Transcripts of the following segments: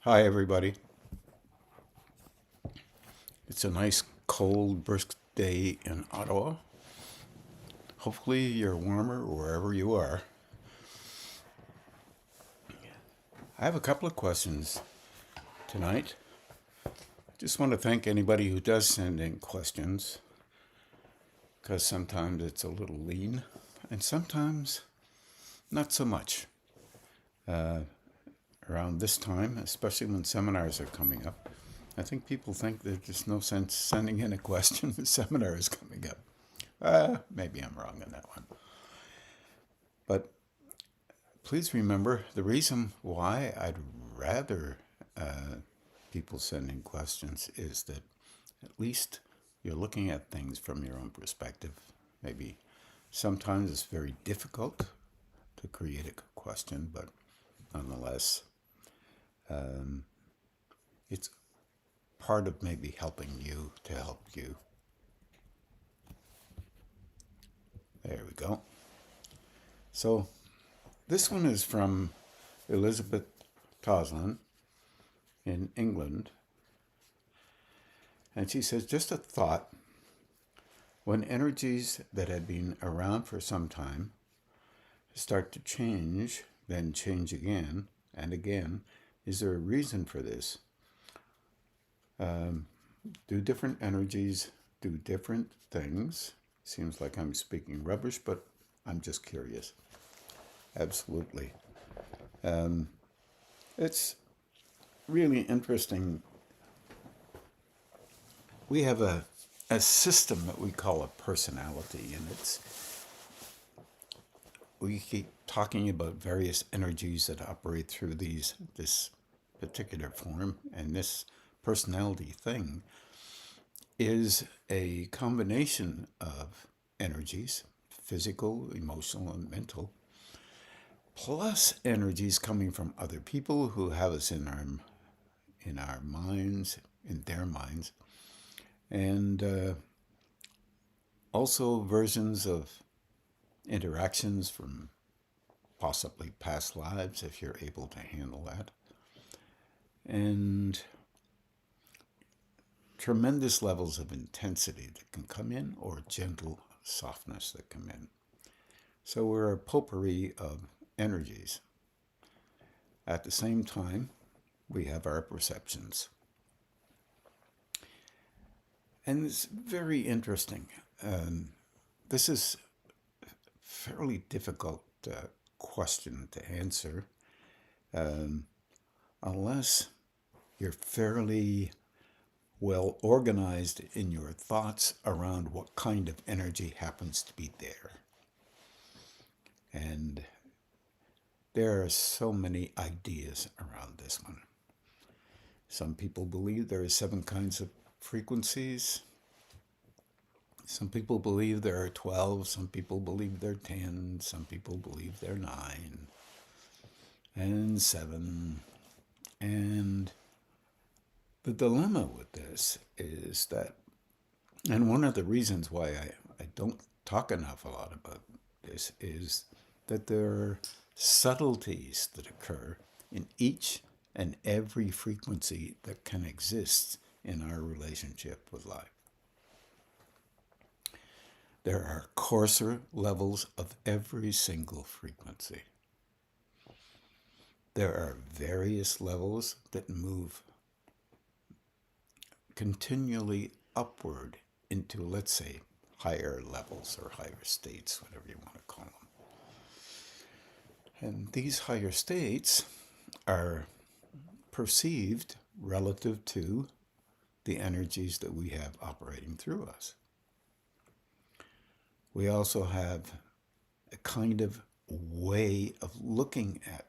Hi, everybody. It's a nice, cold, brisk day in Ottawa. Hopefully, you're warmer wherever you are. I have a couple of questions tonight. Just want to thank anybody who does send in questions, because sometimes it's a little lean, and sometimes not so much. Around this time, especially when seminars are coming up, I think people think there's just no sense sending in a question. The seminar is coming up. Maybe I'm wrong on that one. But please remember the reason why I'd rather people send in questions is that at least you're looking at things from your own perspective. Maybe sometimes it's very difficult to create a question, but nonetheless, it's part of maybe helping you to help you. There we go. So this one is from Elizabeth Toslin in England. And she says, just a thought. When energies that had been around for some time start to change, then change again and again, is there a reason for this? Do different energies do different things? Seems like I'm speaking rubbish, but I'm just curious. Absolutely. It's really interesting. We have a system that we call a personality, and we keep talking about various energies that operate through this particular form, and this personality thing is a combination of energies, physical, emotional, and mental, plus energies coming from other people who have us in our minds, in their minds, and also versions of interactions from possibly past lives, if you're able to handle that, and tremendous levels of intensity that can come in, or gentle softness that come in. So we're a potpourri of energies. At the same time, we have our perceptions. And it's very interesting. This is a fairly difficult question to answer unless you're fairly well organized in your thoughts around what kind of energy happens to be there. And there are so many ideas around this one. Some people believe there are 7 kinds of frequencies. Some people believe there are 12. Some people believe there are 10. Some people believe there are 9 and 7. And the dilemma with this is that, and one of the reasons why I don't talk enough a lot about this, is that there are subtleties that occur in each and every frequency that can exist in our relationship with life. There are coarser levels of every single frequency. There are various levels that move continually upward into, let's say, higher levels or higher states, whatever you want to call them. And these higher states are perceived relative to the energies that we have operating through us. We also have a kind of way of looking at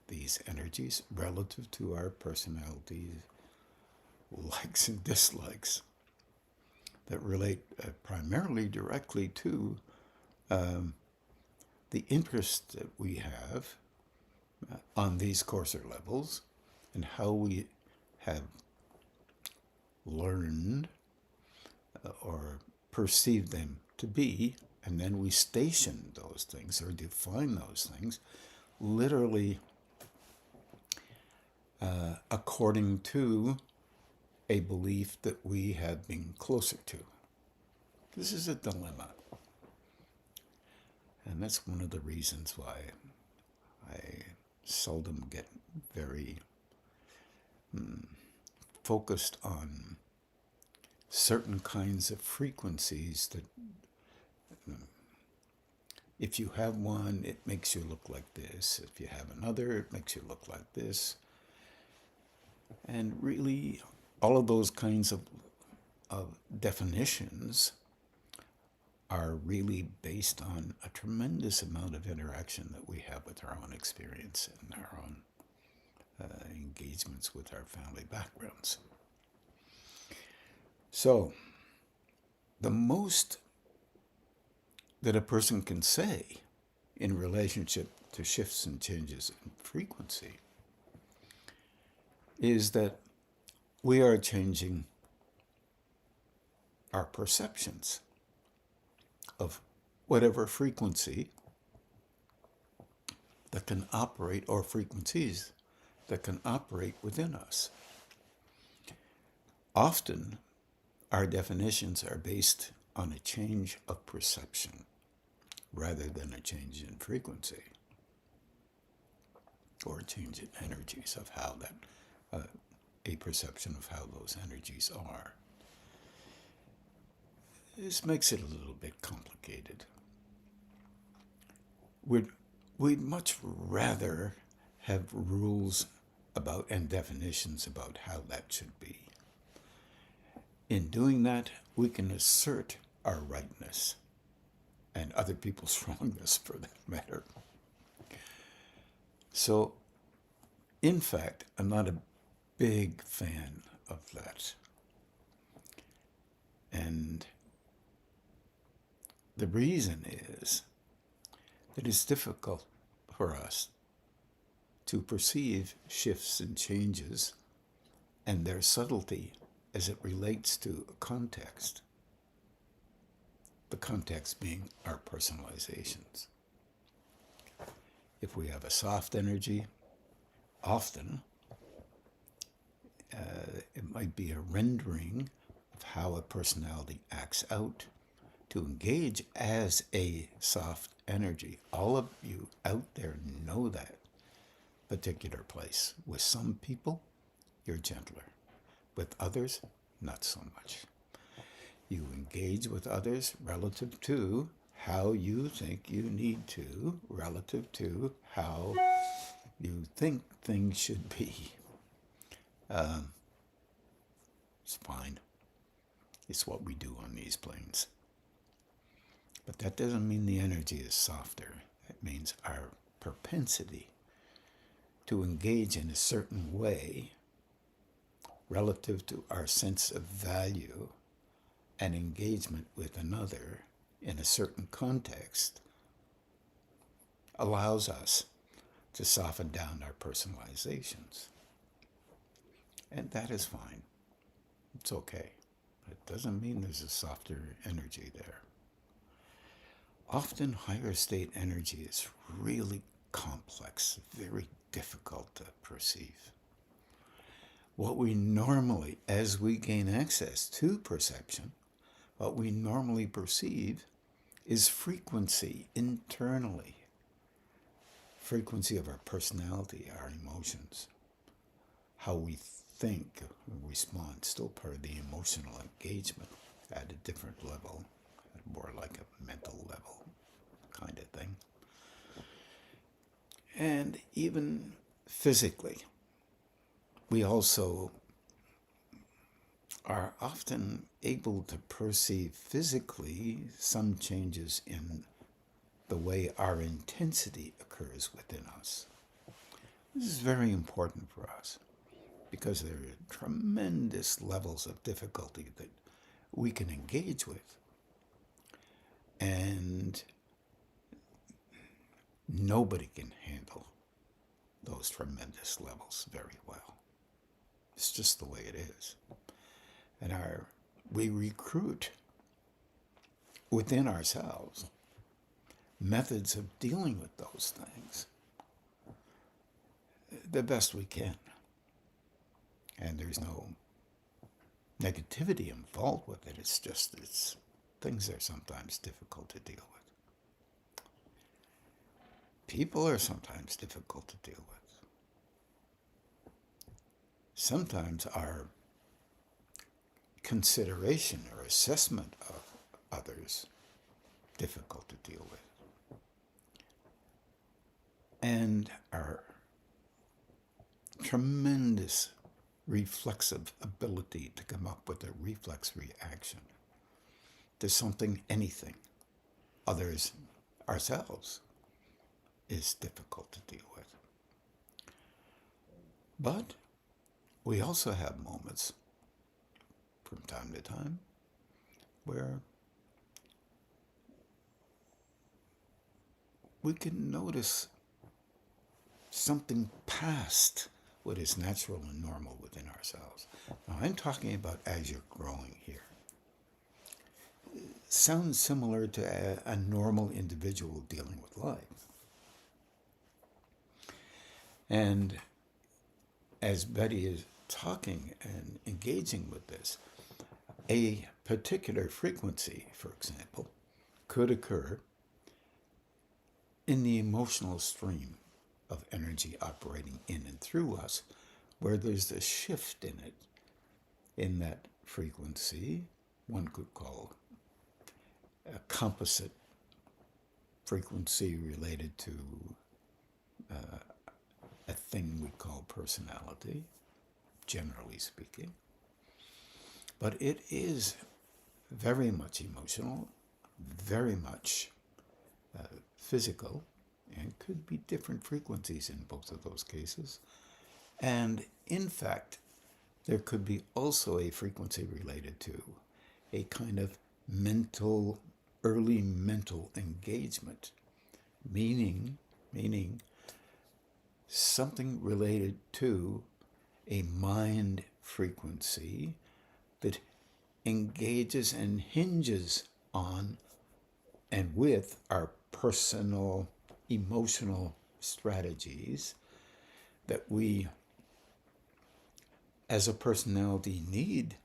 these energies relative to our personalities, likes and dislikes, that relate primarily directly to the interest that we have on these coarser levels and how we have learned or perceived them to be, and then we station those things or define those things literally according to a belief that we have been closer to. This is a dilemma. And that's one of the reasons why I seldom get very focused on certain kinds of frequencies that if you have one, it makes you look like this. If you have another, it makes you look like this. And really, all of those kinds of definitions are really based on a tremendous amount of interaction that we have with our own experience and our own engagements with our family backgrounds. So, the most that a person can say in relationship to shifts and changes in frequency is that we are changing our perceptions of whatever frequency that can operate, or frequencies that can operate within us. Often, our definitions are based on a change of perception rather than a change in frequency or a change in energies of how that, a perception of how those energies are. This makes it a little bit complicated. We'd much rather have rules about and definitions about how that should be. In doing that, we can assert our rightness and other people's wrongness, for that matter. So, in fact, I'm not a big fan of that. And the reason is that it's difficult for us to perceive shifts and changes and their subtlety as it relates to a context. The context being our personalizations. If we have a soft energy, often it might be a rendering of how a personality acts out to engage as a soft energy. All of you out there know that particular place. With some people, you're gentler. With others, not so much. You engage with others relative to how you think you need to, relative to how you think things should be. It's fine. It's what we do on these planes. But that doesn't mean the energy is softer. It means our propensity to engage in a certain way relative to our sense of value and engagement with another in a certain context allows us to soften down our personalizations. And that is fine. It's okay. But it doesn't mean there's a softer energy there. Often higher state energy is really complex, very difficult to perceive. What we normally, as we gain access to perception, what we normally perceive is frequency internally. Frequency of our personality, our emotions, how we think, respond, still part of the emotional engagement at a different level, more like a mental level kind of thing. And even physically, we also are often able to perceive physically some changes in the way our intensity occurs within us. This is very important for us because there are tremendous levels of difficulty that we can engage with. And nobody can handle those tremendous levels very well. It's just the way it is. And we recruit within ourselves methods of dealing with those things the best we can. and there's no negativity involved with it. It's just, things are sometimes difficult to deal with. People are sometimes difficult to deal with. Sometimes our consideration or assessment of others difficult to deal with. And our tremendous reflexive ability to come up with a reflex reaction to something, anything, others, ourselves, is difficult to deal with. But we also have moments from time to time where we can notice something past what is natural and normal within ourselves. Now, I'm talking about as you're growing here. Sounds similar to a normal individual dealing with life. And as Betty is talking and engaging with this, a particular frequency, for example, could occur in the emotional stream of energy operating in and through us, where there's a shift in it, in that frequency, one could call a composite frequency related to a thing we call personality, generally speaking. But it is very much emotional, very much physical, and could be different frequencies in both of those cases. And in fact, there could be also a frequency related to a kind of early mental engagement, meaning something related to a mind frequency that engages and hinges on and with our personal emotional strategies that we as a personality need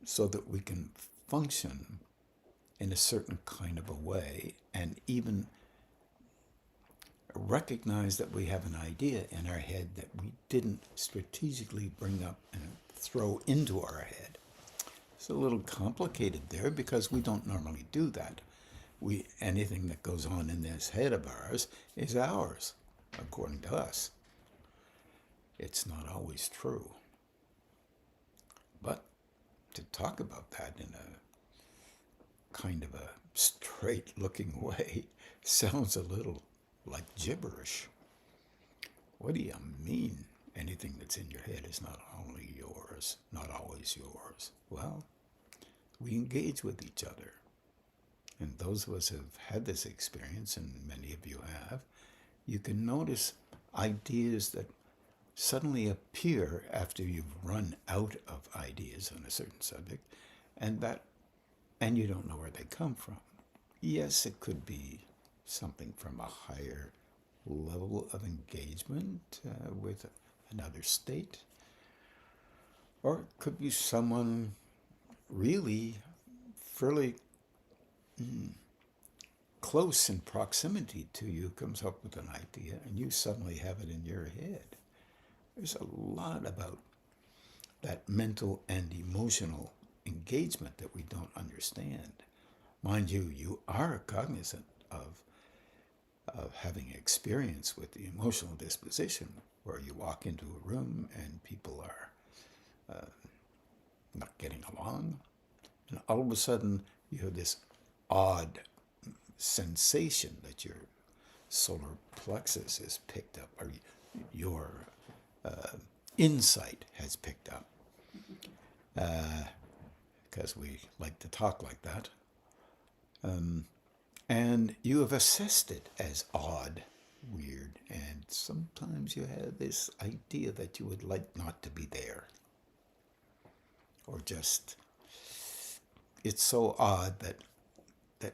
so that we can function in a certain kind of a way, and even recognize that we have an idea in our head that we didn't strategically bring up and throw into our head. It's a little complicated there because we don't normally do that. Anything that goes on in this head of ours is ours, according to us. It's not always true. But to talk about that in a kind of a straight-looking way sounds a little like gibberish. What do you mean anything that's in your head is not only yours, not always yours? Well, we engage with each other. And those of us who have had this experience, and many of you have, you can notice ideas that suddenly appear after you've run out of ideas on a certain subject, and you don't know where they come from. Yes, it could be something from a higher level of engagement with another state, or it could be someone really fairly close in proximity to you comes up with an idea and you suddenly have it in your head. There's a lot about that mental and emotional engagement that we don't understand. Mind you, you are cognizant of having experience with the emotional disposition where you walk into a room and people are not getting along, and all of a sudden you have this odd sensation that your solar plexus is picked up, or your insight has picked up, because we like to talk like that. And you have assessed it as odd, weird, and sometimes you have this idea that you would like not to be there. Or just, it's so odd that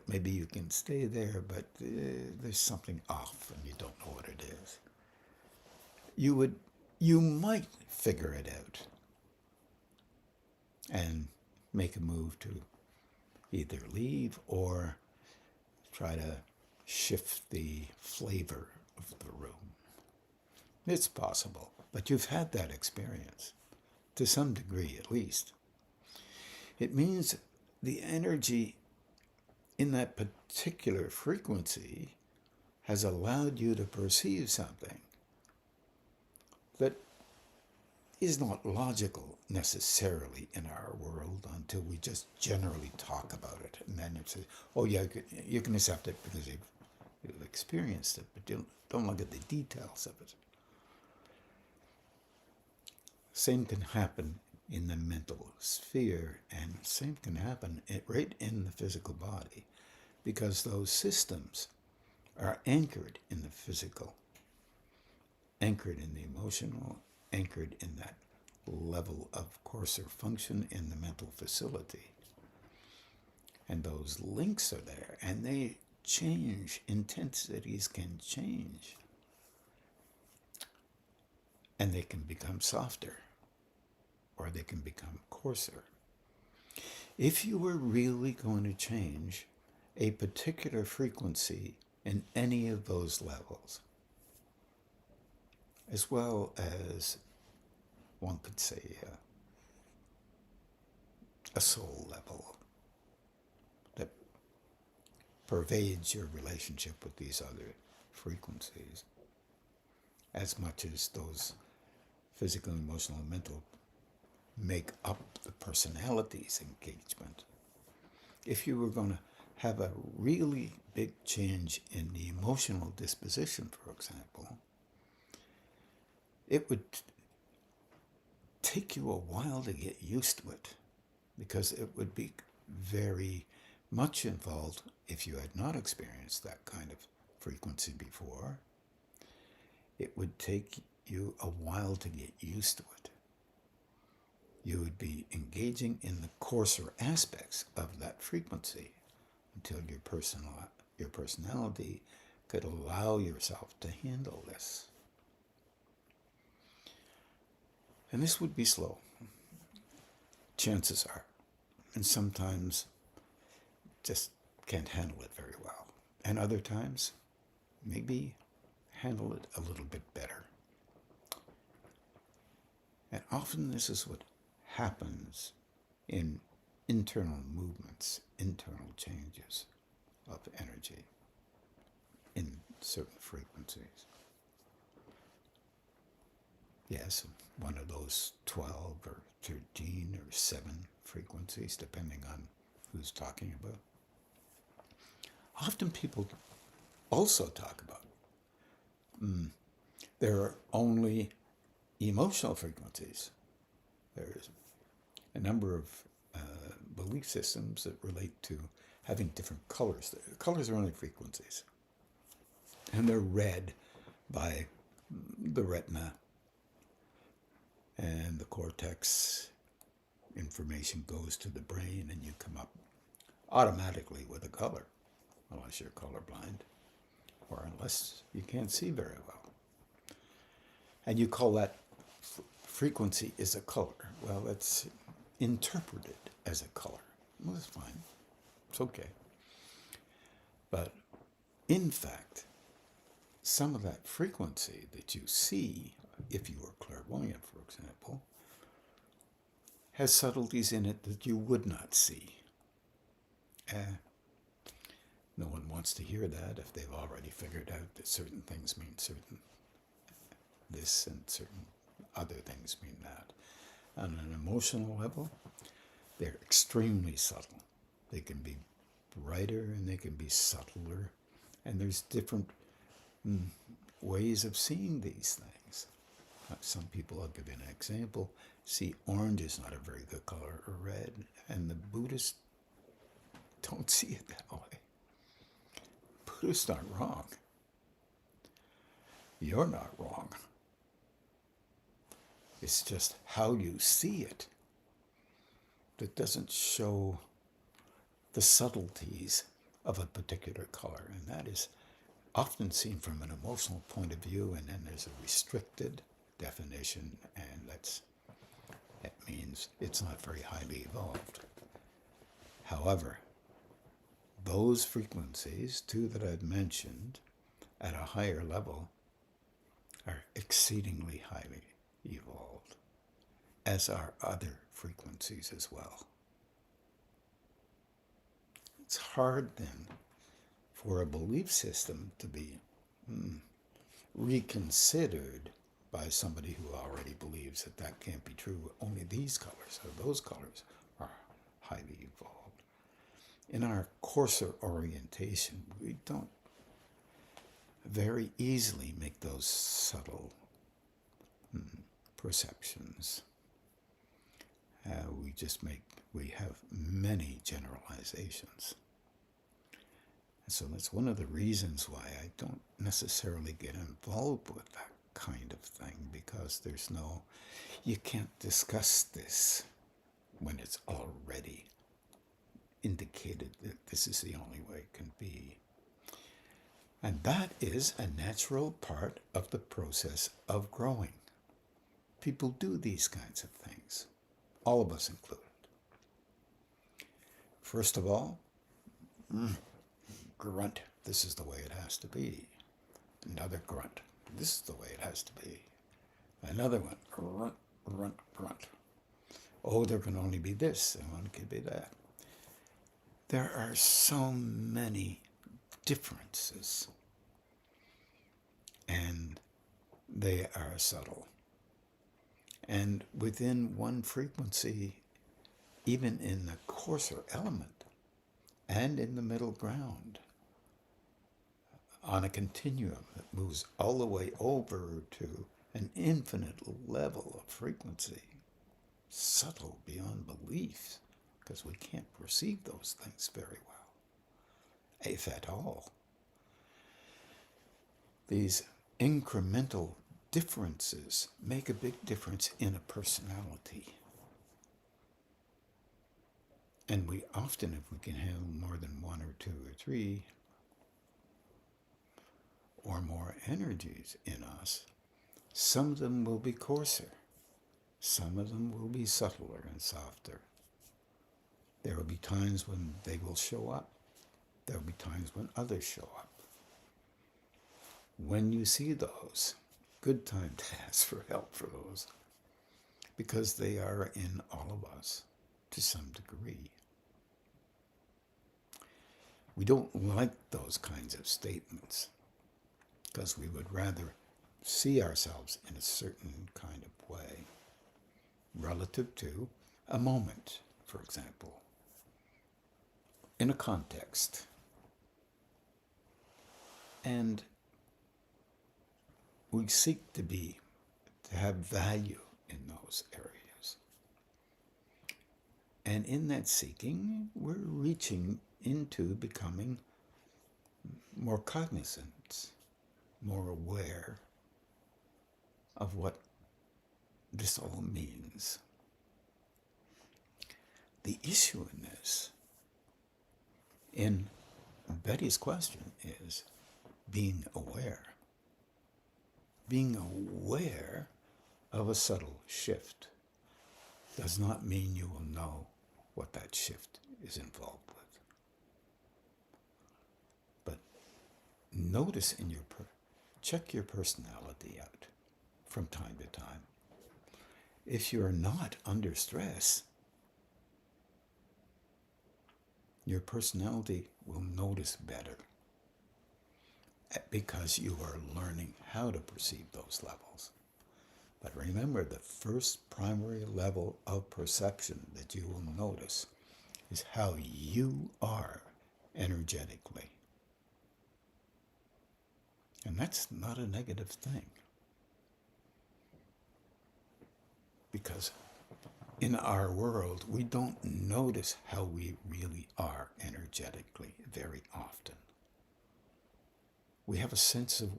maybe you can stay there, but there's something off and you don't know what it is. You would you might figure it out and make a move to either leave or try to shift the flavor of the room. It's possible, but you've had that experience, to some degree at least. It means the energy in that particular frequency has allowed you to perceive something that is not logical necessarily in our world until we just generally talk about it. And then you say, oh yeah, you can accept it because you've experienced it, but you don't look at the details of it. Same can happen in the mental sphere, and same can happen right in the physical body, because those systems are anchored in the physical, anchored in the emotional, anchored in that level of coarser function in the mental facility. And those links are there, and they change. Intensities can change. And they can become softer, or they can become coarser. If you were really going to change a particular frequency in any of those levels, as well as, one could say, a soul level that pervades your relationship with these other frequencies, as much as those physical, emotional, and mental make up the personality's engagement. If you were going to have a really big change in the emotional disposition, for example, it would take you a while to get used to it, because it would be very much involved if you had not experienced that kind of frequency before. It would take you a while to get used to it. You would be engaging in the coarser aspects of that frequency until your personality could allow yourself to handle this. And this would be slow, chances are. And sometimes just can't handle it very well. And other times, maybe handle it a little bit better. And often this is what happens in internal movements, internal changes of energy in certain frequencies. Yes, one of those 12 or 13 or 7 frequencies, depending on who's talking about. Often people also talk about there are only emotional frequencies. There's a number of belief systems that relate to having different colors. The colors are only frequencies. And they're read by the retina and the cortex. Information goes to the brain and you come up automatically with a color, unless you're colorblind or unless you can't see very well. And you call that frequency is a color. Well, it's interpreted as a color. Well, that's fine. It's okay. But in fact, some of that frequency that you see, if you are clairvoyant, for example, has subtleties in it that you would not see. No one wants to hear that if they've already figured out that certain things mean certain this and certain other things mean that. On an emotional level, they're extremely subtle. They can be brighter and they can be subtler. And there's different ways of seeing these things. Some people, I'll give you an example, see orange is not a very good color, or red, and the Buddhists don't see it that way. Buddhists aren't wrong. You're not wrong. It's just how you see it that doesn't show the subtleties of a particular color, and that is often seen from an emotional point of view, and then there's a restricted definition, and that means it's not very highly evolved. However, those frequencies, two that I've mentioned, at a higher level, are exceedingly highly evolved, as are other frequencies as well. It's hard then for a belief system to be reconsidered by somebody who already believes that that can't be true. Only these colors or those colors are highly evolved. In our coarser orientation, we don't very easily make those subtle perceptions. We have many generalizations. And so that's one of the reasons why I don't necessarily get involved with that kind of thing, because you can't discuss this when it's already indicated that this is the only way it can be. And that is a natural part of the process of growing. People do these kinds of things, all of us included. First of all, grunt, this is the way it has to be. Another grunt, this is the way it has to be. Another one, grunt, grunt, grunt. Oh, there can only be this, and one can be that. There are so many differences, and they are subtle. And within one frequency, even in the coarser element and in the middle ground, on a continuum that moves all the way over to an infinite level of frequency, subtle beyond belief, because we can't perceive those things very well, if at all. These incremental differences make a big difference in a personality. And we often, if we can handle more than one or two or three or more energies in us, some of them will be coarser. Some of them will be subtler and softer. There will be times when they will show up. There will be times when others show up. When you see those, good time to ask for help for those, because they are in all of us to some degree. We don't like those kinds of statements because we would rather see ourselves in a certain kind of way relative to a moment, for example, in a context. And we seek to have value in those areas. And in that seeking, we're reaching into becoming more cognizant, more aware of what this all means. The issue in this, in Betty's question, is being aware. Being aware of a subtle shift does not mean you will know what that shift is involved with. But notice check your personality out from time to time. If you're not under stress, your personality will notice better, because you are learning how to perceive those levels. But remember, the first primary level of perception that you will notice is how you are energetically. And that's not a negative thing. Because in our world, we don't notice how we really are energetically very often. We have a sense of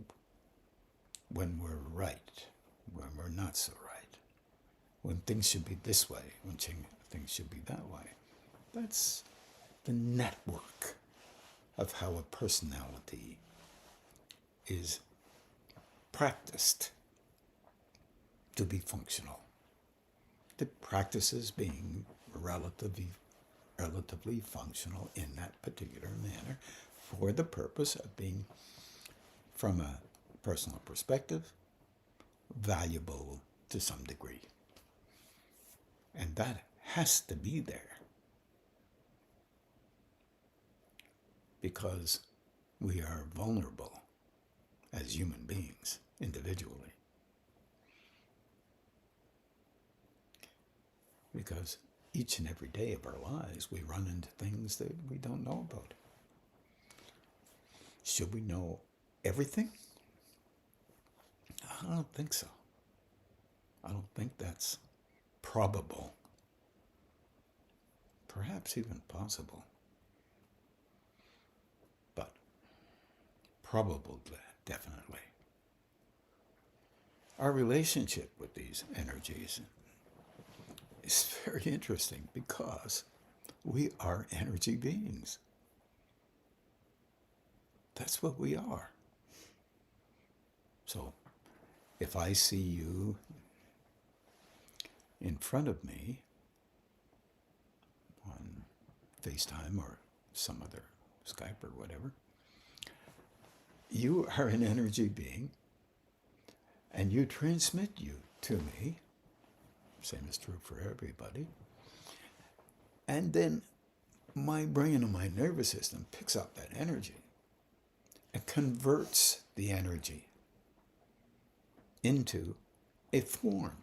when we're right, when we're not so right, when things should be this way, when things should be that way. That's the network of how a personality is practiced. to be functional. The practices being relatively functional in that particular manner for the purpose of being, from a personal perspective, valuable to some degree. And that has to be there because we are vulnerable as human beings individually. Because each and every day of our lives, we run into things that we don't know about. Should we know everything? I don't think so. I don't think that's probable. Perhaps even possible. But probable, definitely. Our relationship with these energies is very interesting because we are energy beings. That's what we are. So, if I see you in front of me on FaceTime or some other Skype or whatever, you are an energy being and you transmit you to me. Same is true for everybody. And then my brain and my nervous system picks up that energy and converts the energy into a form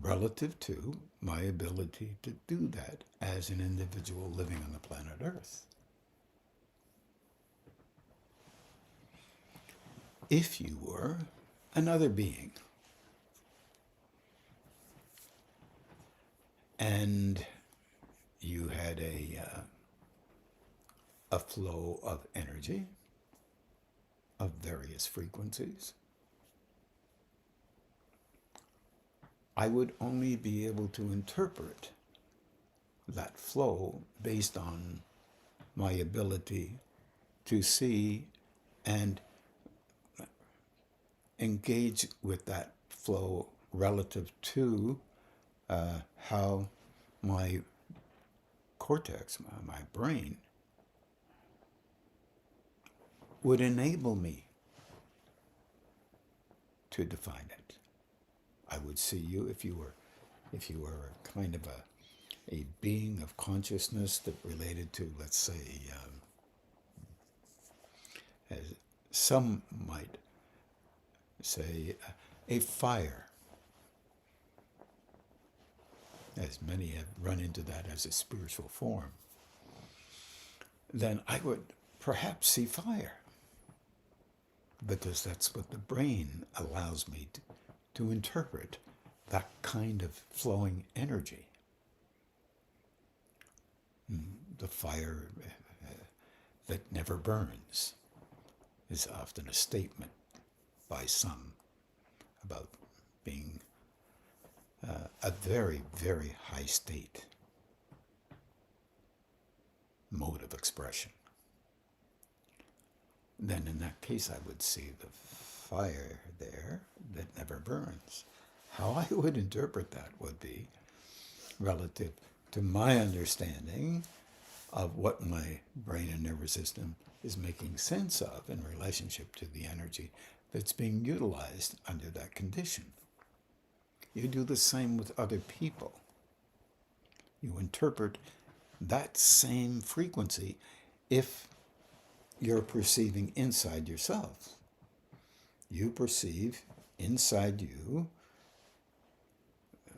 relative to my ability to do that as an individual living on the planet Earth. If you were another being and you had a flow of energy of various frequencies, I would only be able to interpret that flow based on my ability to see and engage with that flow relative to how my cortex, my brain, would enable me to define it. I would see you if you were a kind of a being of consciousness that related to, let's say, as some might say, a fire, as many have run into that as a spiritual form, then I would perhaps see fire, because that's what the brain allows me to interpret, that kind of flowing energy. The fire that never burns is often a statement by some about being a very, very high state mode of expression. Then in that case I would see the fire there that never burns. How I would interpret that would be relative to my understanding of what my brain and nervous system is making sense of in relationship to the energy that's being utilized under that condition. You do the same with other people. You interpret that same frequency if you're perceiving inside yourself. You perceive inside you,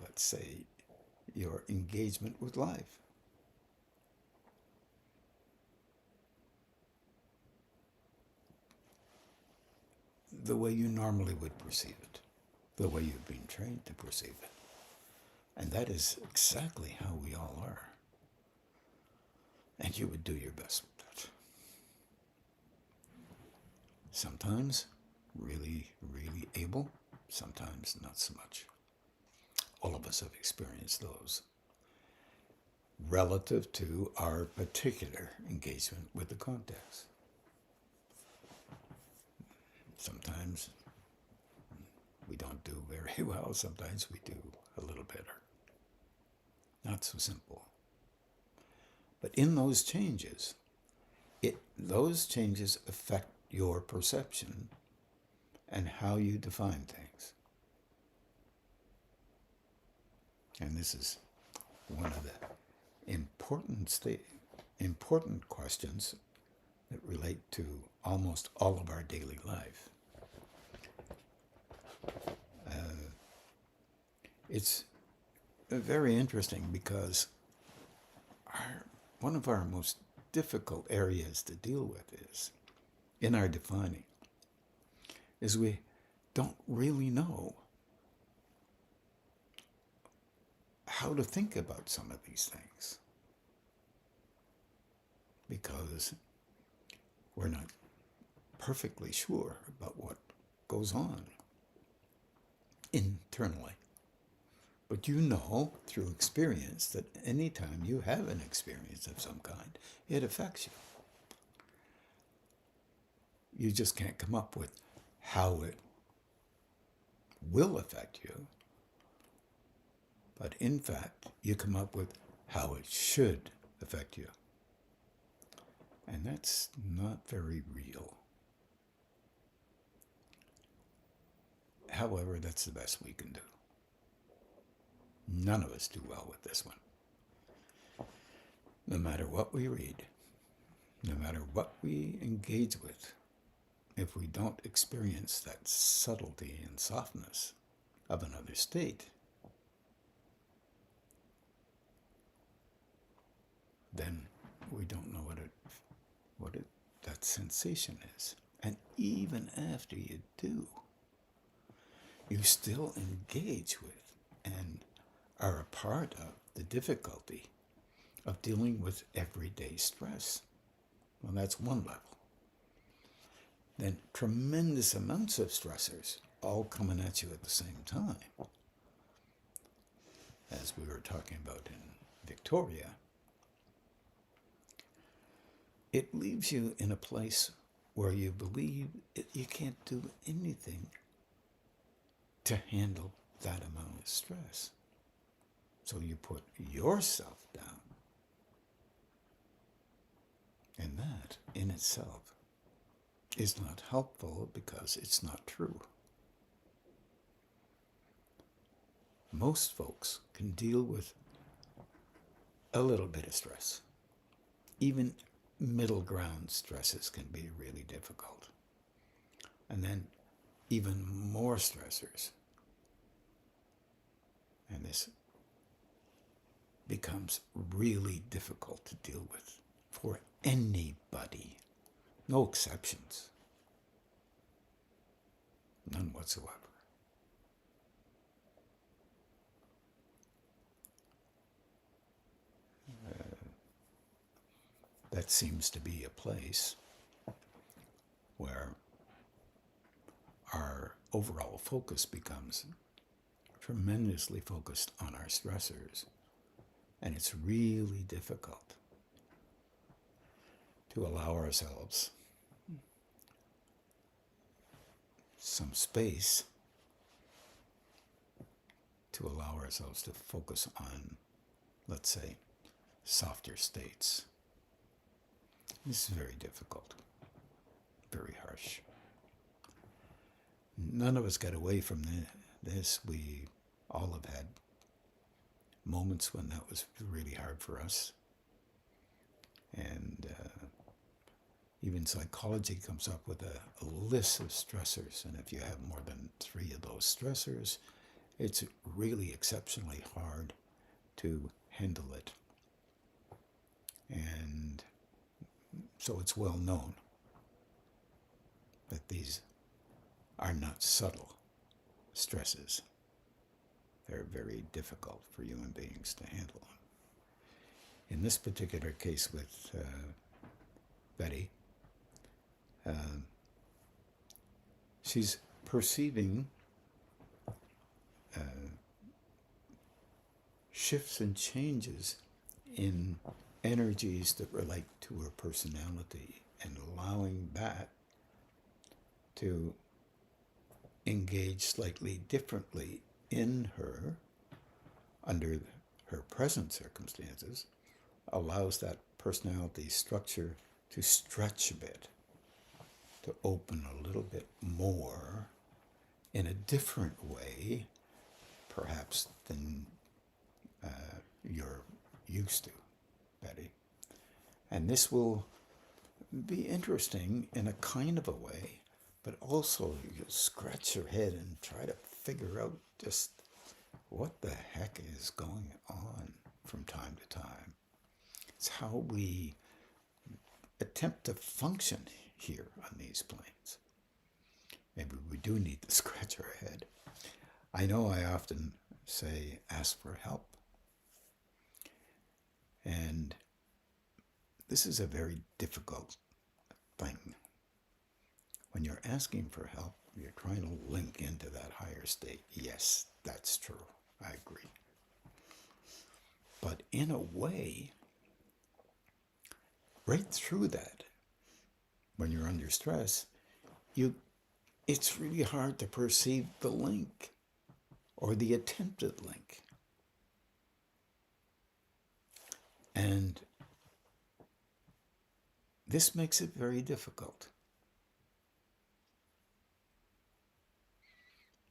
let's say, your engagement with life. The way you normally would perceive it, the way you've been trained to perceive it. And that is exactly how we all are. And you would do your best with that. Sometimes really, really able, sometimes not so much. All of us have experienced those relative to our particular engagement with the context. Sometimes don't do very well. Sometimes we do a little better. Not so simple. But in those changes, those changes affect your perception and how you define things. And this is one of the important questions that relate to almost all of our daily life. It's very interesting because one of our most difficult areas to deal with is, in our defining, is we don't really know how to think about some of these things because we're not perfectly sure about what goes on internally. But you know through experience that anytime you have an experience of some kind, it affects you. You just can't come up with how it will affect you. But in fact, you come up with how it should affect you. And that's not very real. However, that's the best we can do. None of us do well with this one. No matter what we read, no matter what we engage with, if we don't experience that subtlety and softness of another state, then we don't know what that sensation is. And even after you do, you still engage with and are a part of the difficulty of dealing with everyday stress. Well, that's one level. Then tremendous amounts of stressors all coming at you at the same time. As we were talking about in Victoria, it leaves you in a place where you believe you can't do anything to handle that amount of stress. So you put yourself down. And that in itself is not helpful because it's not true. Most folks can deal with a little bit of stress. Even middle ground stresses can be really difficult. And then even more stressors. And this becomes really difficult to deal with for anybody. No exceptions. None whatsoever. That seems to be a place where our overall focus becomes tremendously focused on our stressors. And it's really difficult to allow ourselves some space to allow ourselves to focus on, let's say, softer states. This is very difficult, very harsh. None of us got away from this. We all have had moments when that was really hard for us. And even psychology comes up with a list of stressors. And if you have more than 3 of those stressors, it's really exceptionally hard to handle it. And so it's well known that these are not subtle stresses. They're very difficult for human beings to handle. In this particular case with Betty, she's perceiving shifts and changes in energies that relate to her personality and allowing that to engage slightly differently in her under her present circumstances allows that personality structure to stretch a bit, to open a little bit more in a different way, perhaps, than you're used to, Betty. And this will be interesting in a kind of a way, but also you'll scratch your head and try to figure out just what the heck is going on from time to time. It's how we attempt to function here on these planes. Maybe we do need to scratch our head. I know I often say, ask for help. And this is a very difficult thing. When you're asking for help, you're trying to link into that higher state. Yes, that's true. I agree. But in a way, right through that, when you're under stress, it's really hard to perceive the link or the attempted link. And this makes it very difficult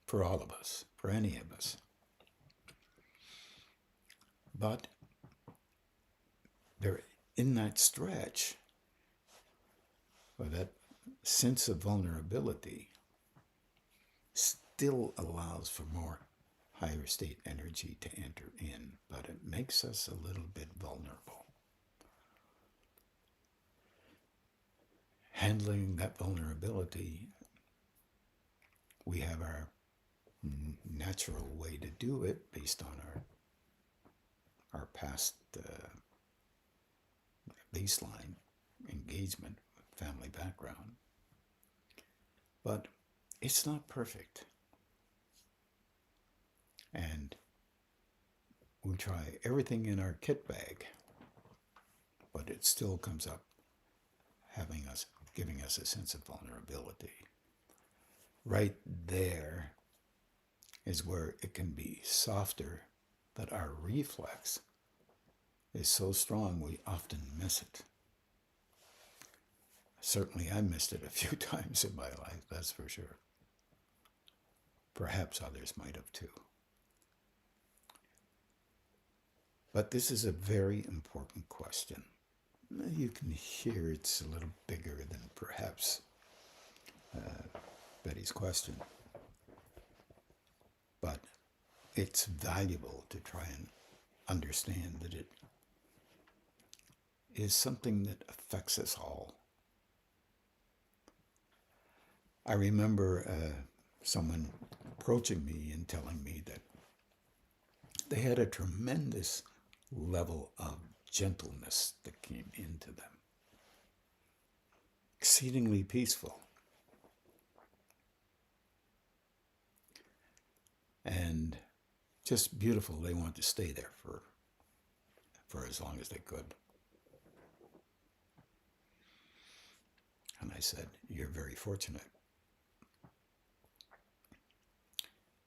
for all of us, for any of us. But there, in that stretch, or that sense of vulnerability, still allows for more higher state energy to enter in, but it makes us a little bit vulnerable. Handling that vulnerability, we have our natural way to do it based on our past baseline engagement, family background. But it's not perfect. And we try everything in our kit bag, but it still comes up giving us a sense of vulnerability. Right there is where it can be softer, but our reflex is so strong we often miss it. Certainly I missed it a few times in my life, that's for sure. Perhaps others might have too. But this is a very important question. You can hear it's a little bigger than perhaps Betty's question. But it's valuable to try and understand that it is something that affects us all. I remember someone approaching me and telling me that they had a tremendous level of gentleness that came into them. Exceedingly peaceful. And just beautiful. They wanted to stay there for as long as they could. And I said, you're very fortunate.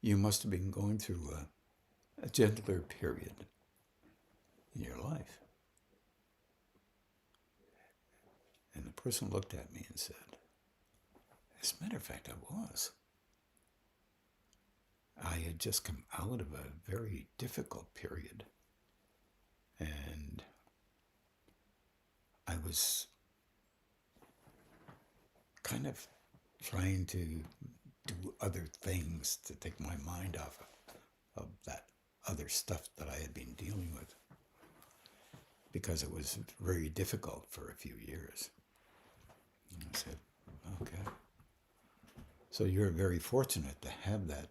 You must have been going through a gentler period in your life. And the person looked at me and said, as a matter of fact, I was. I had just come out of a very difficult period. And I was kind of trying to do other things to take my mind off of that other stuff that I had been dealing with, because it was very difficult for a few years. And I said, okay. So you're very fortunate to have that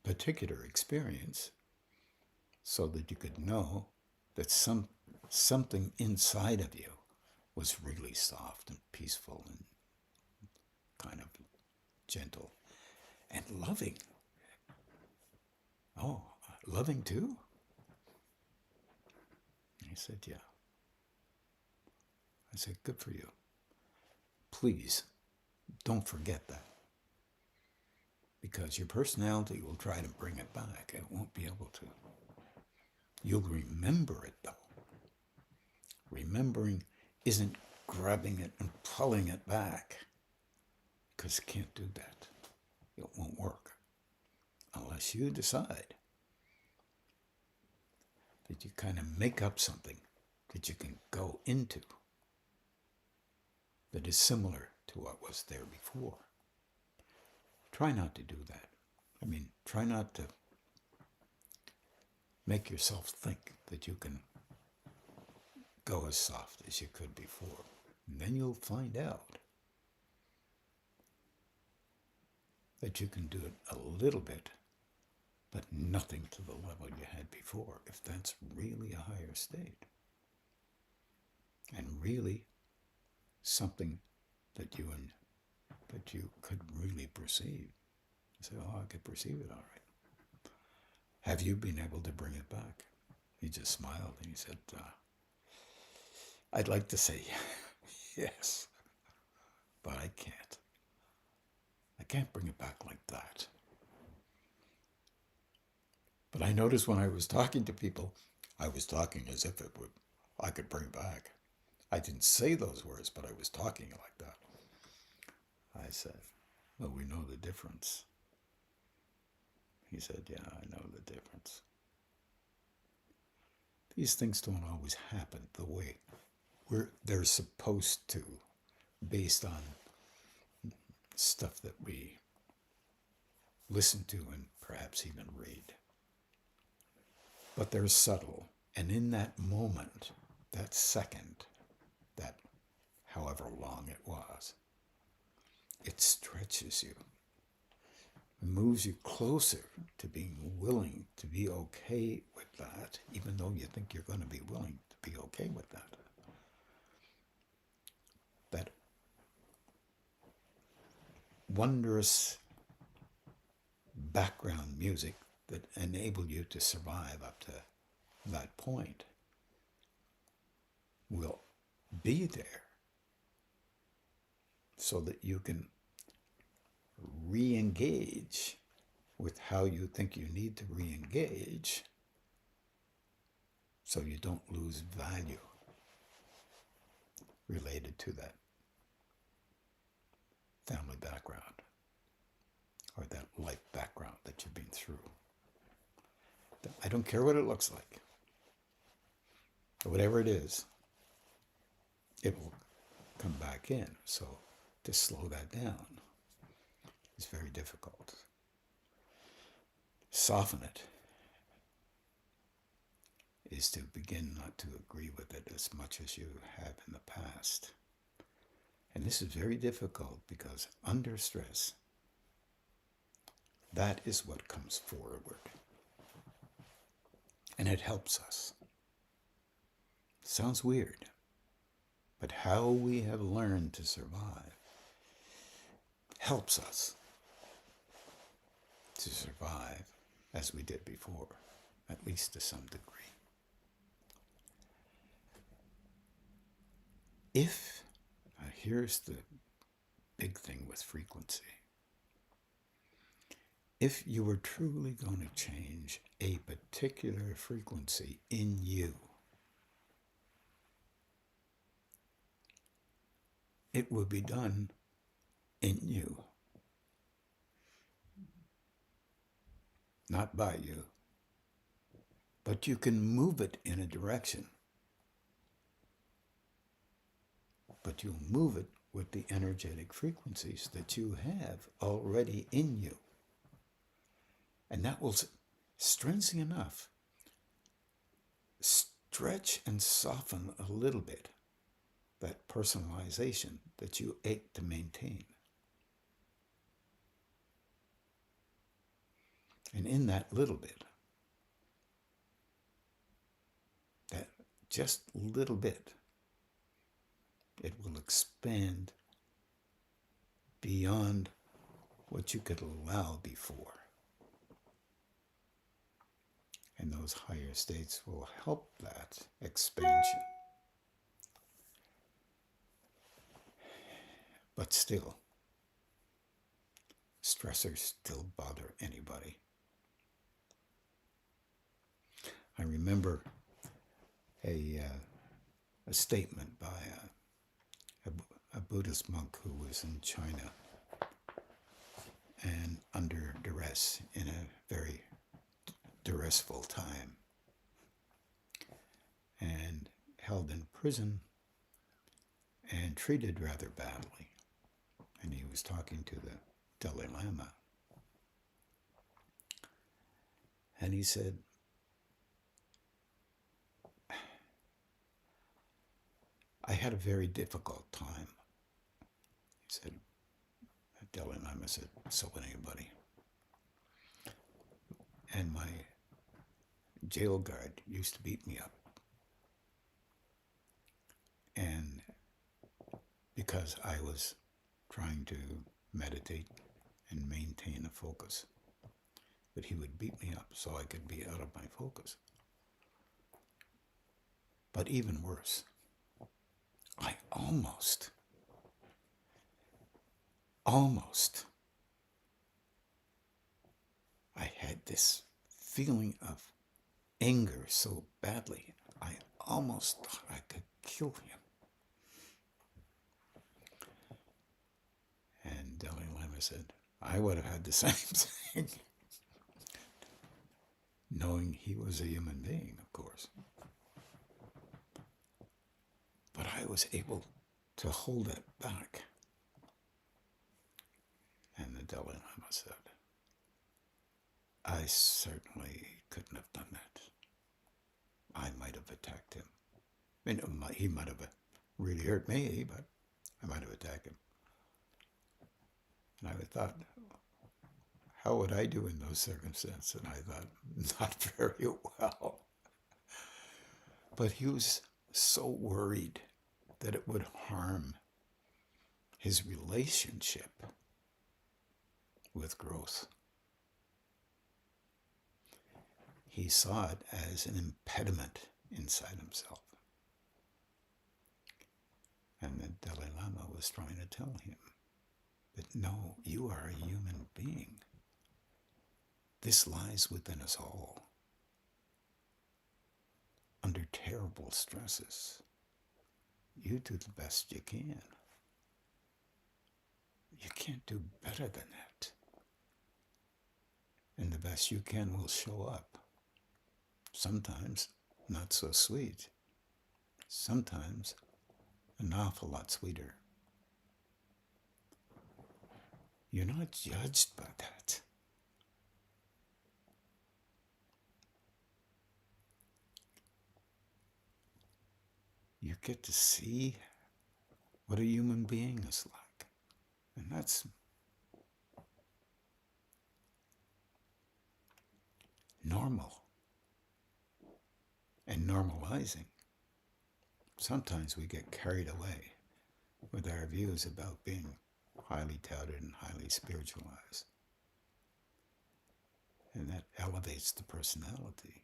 particular experience so that you could know that something inside of you was really soft and peaceful and kind of gentle and loving. Oh, loving too? He said, yeah. I said, good for you. Please, don't forget that. because your personality will try to bring it back. It won't be able to. You'll remember it, though. Remembering isn't grabbing it and pulling it back, because it can't do that. It won't work unless you decide that you kind of make up something that you can go into that is similar to what was there before. Try not to do that. I mean, try not to make yourself think that you can go as soft as you could before. And then you'll find out that you can do it a little bit, but nothing to the level you had before, if that's really a higher state. And really something that you could really perceive. You say, oh, I could perceive it all right. Have you been able to bring it back? He just smiled and he said, I'd like to say yes, but I can't. I can't bring it back like that. But I noticed when I was talking to people, I was talking as if I could bring it back. I didn't say those words, but I was talking like that. I said, well, we know the difference. He said, yeah, I know the difference. These things don't always happen the way they're supposed to, based on stuff that we listen to and perhaps even read. But they're subtle. And in that moment, that second, that however long it was, it stretches you, moves you closer to being willing to be okay with that, even though you think you're going to be willing to be okay with that. That wondrous background music that enabled you to survive up to that point will be there so that you can re-engage with how you think you need to re-engage so you don't lose value related to that family background or that life background that you've been through. I don't care what it looks like. Whatever it is, it will come back in. So to slow that down is very difficult. Soften it is to begin not to agree with it as much as you have in the past. And this is very difficult because under stress, that is what comes forward. And it helps us. Sounds weird, but how we have learned to survive helps us to survive as we did before, at least to some degree. Here's the big thing with frequency. If you were truly going to change a particular frequency in you, it would be done in you, not by you. But you can move it in a direction. But you'll move it with the energetic frequencies that you have already in you. And that will, strangely enough, stretch and soften a little bit that personalization that you ache to maintain. And in that little bit, that just little bit, it will expand beyond what you could allow before. And those higher states will help that expansion. But still, stressors still bother anybody. I remember a statement by a Buddhist monk who was in China and under duress in a very duressful time and held in prison and treated rather badly. And he was talking to the Dalai Lama. And he said, I had a very difficult time. He said, the Dalai Lama said, so would anybody. And my jail guard used to beat me up. And because I was trying to meditate and maintain a focus, but he would beat me up so I could be out of my focus. But even worse, I almost I had this feeling of anger so badly, I almost thought I could kill him. And Dalai Lama said, I would have had the same thing. Knowing he was a human being, of course. But I was able to hold it back. And the Dalai Lama said, I certainly couldn't have done that. I might have attacked him. I mean, he might have really hurt me, but I might have attacked him. And I thought, how would I do in those circumstances? And I thought, not very well. But he was so worried that it would harm his relationship with growth. He saw it as an impediment inside himself. And the Dalai Lama was trying to tell him that no, you are a human being. This lies within us all. Under terrible stresses, you do the best you can. You can't do better than that. And the best you can will show up. Sometimes not so sweet. Sometimes an awful lot sweeter. You're not judged by that. You get to see what a human being is like. And that's normal. And normalizing. Sometimes we get carried away with our views about being highly touted and highly spiritualized. And that elevates the personality.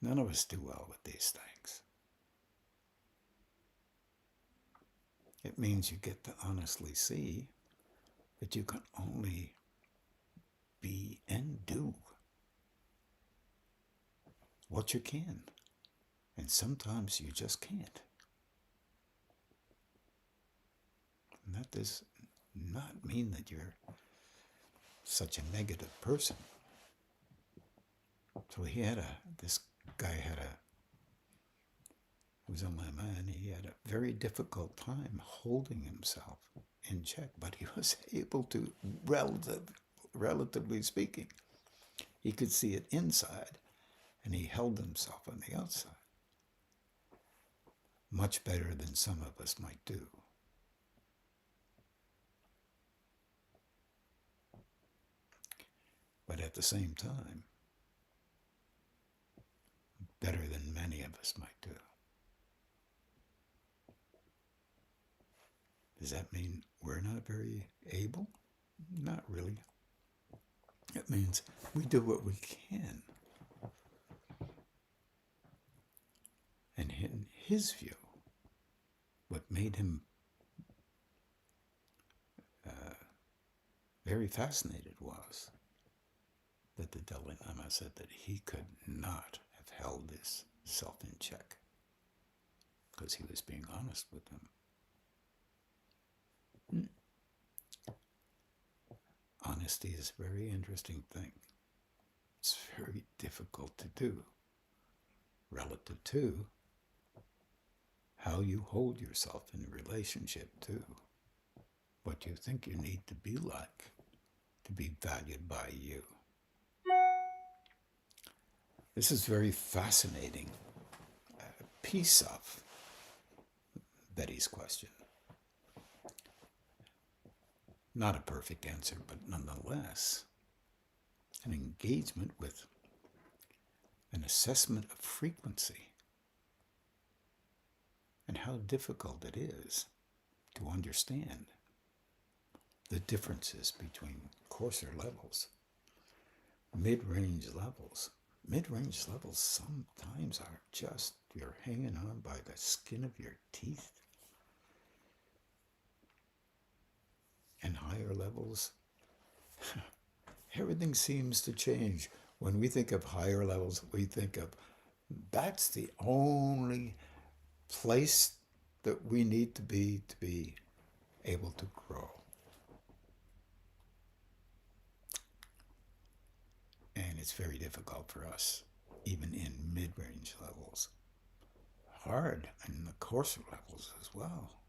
None of us do well with these things. It means you get to honestly see that you can only be and do what you can. And sometimes you just can't. And that does not mean that you're such a negative person. So this guy was a lama, and he had a very difficult time holding himself in check, but he was able to, relatively speaking, he could see it inside, and he held himself on the outside. Much better than some of us might do. But at the same time, better than many of us might do. Does that mean we're not very able? Not really. It means we do what we can. And in his view, what made him very fascinated was that the Dalai Lama said that he could not have held his self in check because he was being honest with them. Honesty is a very interesting thing. It's very difficult to do relative to how you hold yourself in relationship to what you think you need to be like to be valued by you. This is very fascinating piece of Betty's question. Not a perfect answer, but nonetheless, an engagement with an assessment of frequency and how difficult it is to understand the differences between coarser levels, mid-range levels. Mid-range levels sometimes are just, you're hanging on by the skin of your teeth. And higher levels, everything seems to change. When we think of higher levels, we think of that's the only place that we need to be able to grow. And it's very difficult for us, even in mid-range levels. Hard in the coarser levels as well.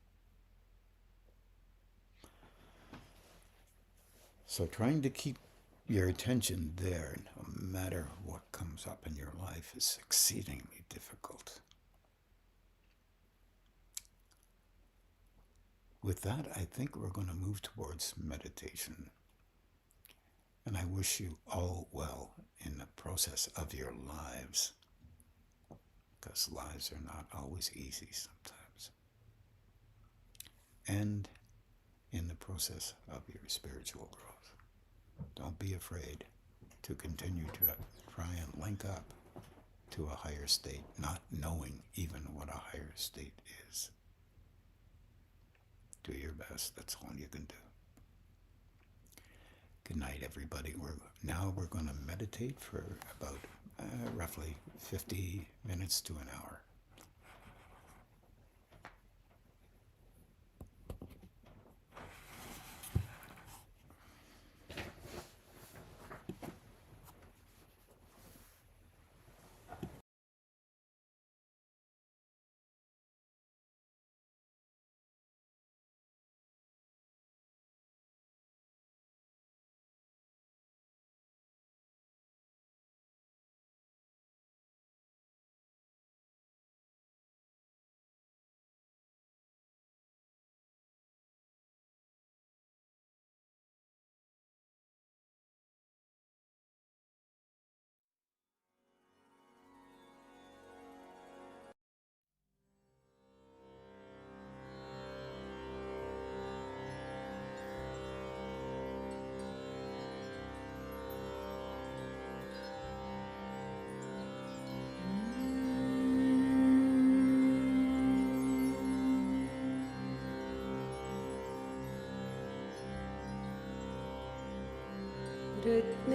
So trying to keep your attention there, no matter what comes up in your life, is exceedingly difficult. With that, I think we're going to move towards meditation. And I wish you all well in the process of your lives, because lives are not always easy sometimes. And in the process of your spiritual growth. Don't be afraid to continue to try and link up to a higher state, not knowing even what a higher state is. Do your best. That's all you can do. Good night, everybody. Now we're going to meditate for about roughly 50 minutes to an hour.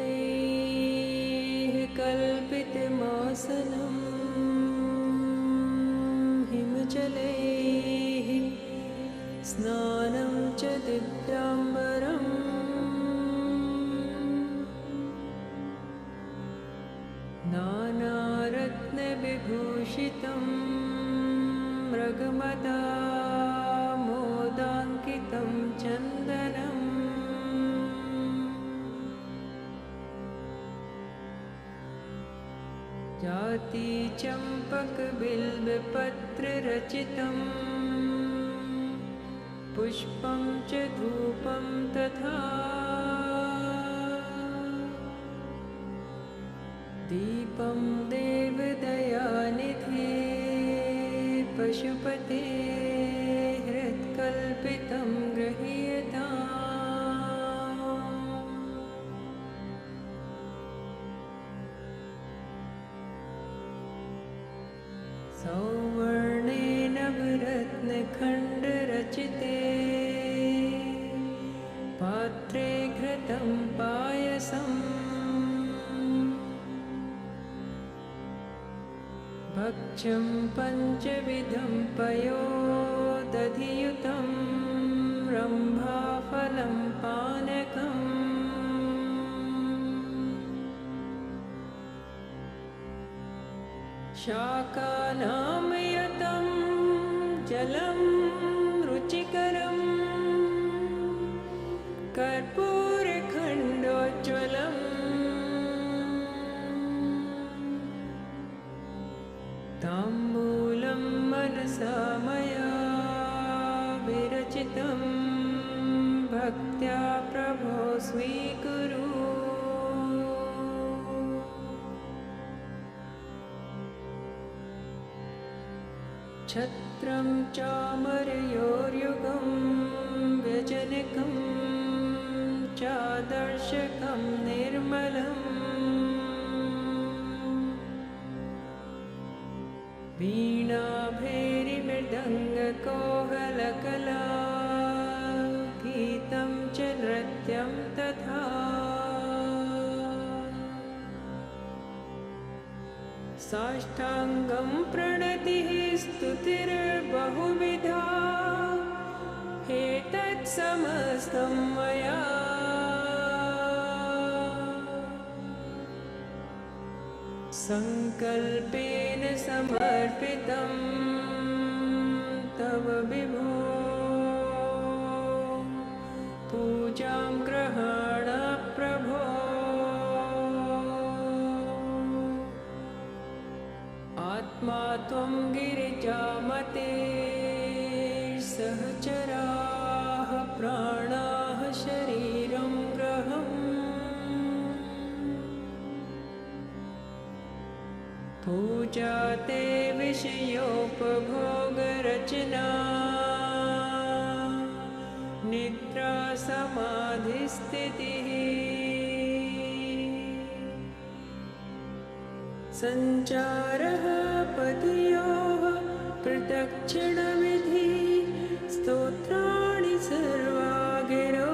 रत्नैः कल्पितमासनं हिमजलैः स्नानं च दिव्याम्बरम् नानारत्नविभूषितं मृगमदा मोदाङ्कितं चन्दनम् जातिचम्पकबिल्वपत्ररचितं पुष्पं च धूपं तथा दीपं देवदयानिधे पशुपते हृत्कल्पितं गृह्यताम् सौवर्णेन नवरत्नखण्डरचिते पात्रे भक्ष्यं पञ्चविधं पयोदधियुतं रम्भाफलं पानकम् शाकानामयतं जलं रुचिकरं कर्पूरखण्डोज्ज्वलम् ताम्बूलं मनसा मया विरचितं भक्त्या प्रभो स्वीकुरु छत्रं चामरयोर्युगं व्यजनकं चादर्शकं निर्मलम् वीणाभैरिमृदङ्गकोहलकला गीतं च नृत्यं तथा साष्टाङ्गं प्रणतिः स्तुतिर्बहुविधा एतत्समस्तं मया सङ्कल्पेन समर्पितं तव विभो पूजां ग्रहाण प्रभो आत्मा त्वं गिरिजामते सहचराः प्राणाः शरीरं ग्रहम् पूजा ते विषयोपभोगरचना निद्रा समाधिस्थितिः सञ्चारः पदयोः प्रदक्षिणविधि स्तोत्राणि सर्वा गिरो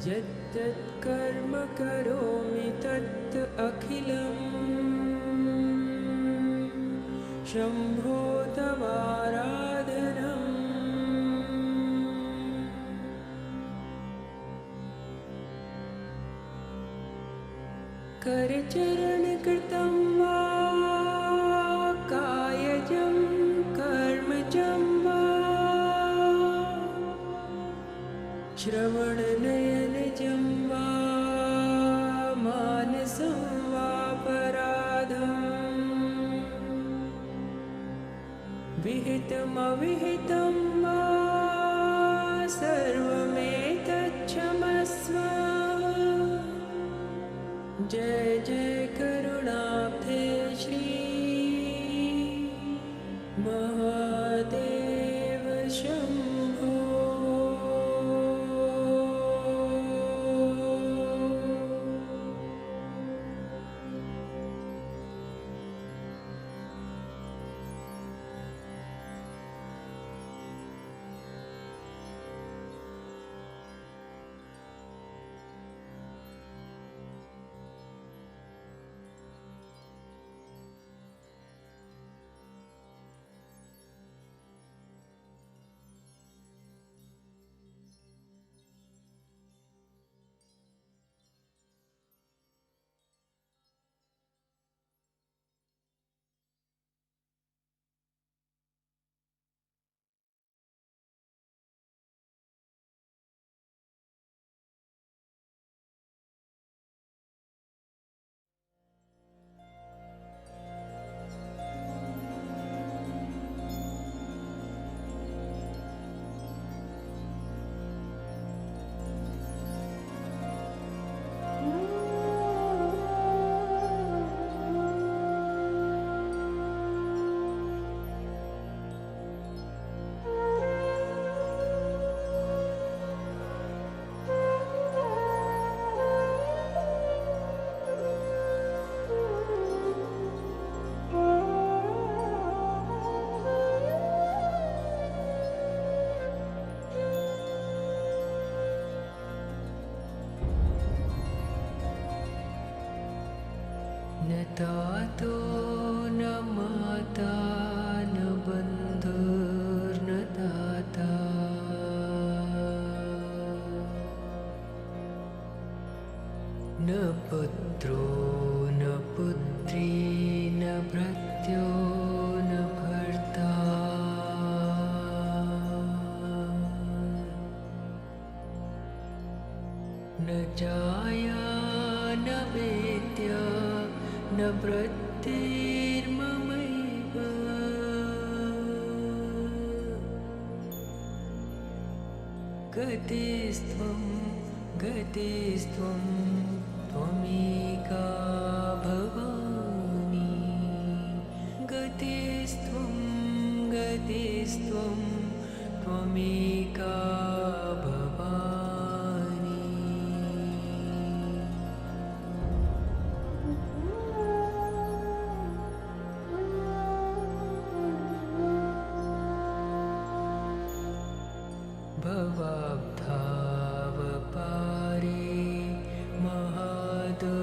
यत्तत् कर्म करोमि तत् अखिलम् शम्भो तवाराधनम् करचरणकृतं वा कायजं कर्मजं वा श्रवणनयनजं वा मानसं वापराधम् विहितमविहितं वा सर्वमेतच्छमस्व जय जय करुणाब्धे श्री महादेव शम्भो दातो न माता न बन्धुर्न दाता न पुत्रो न पुत्री न भृत्यो न भर्ता न जाया न वेद्या न वृत्तिर्ममैव गतिस्त्वं गतिस्त्वं त्वमेका भवानी गतिस्त्वं गतिस्त्वं त्वमेका भवानी भवाब्धावपारे महादुःखभीरो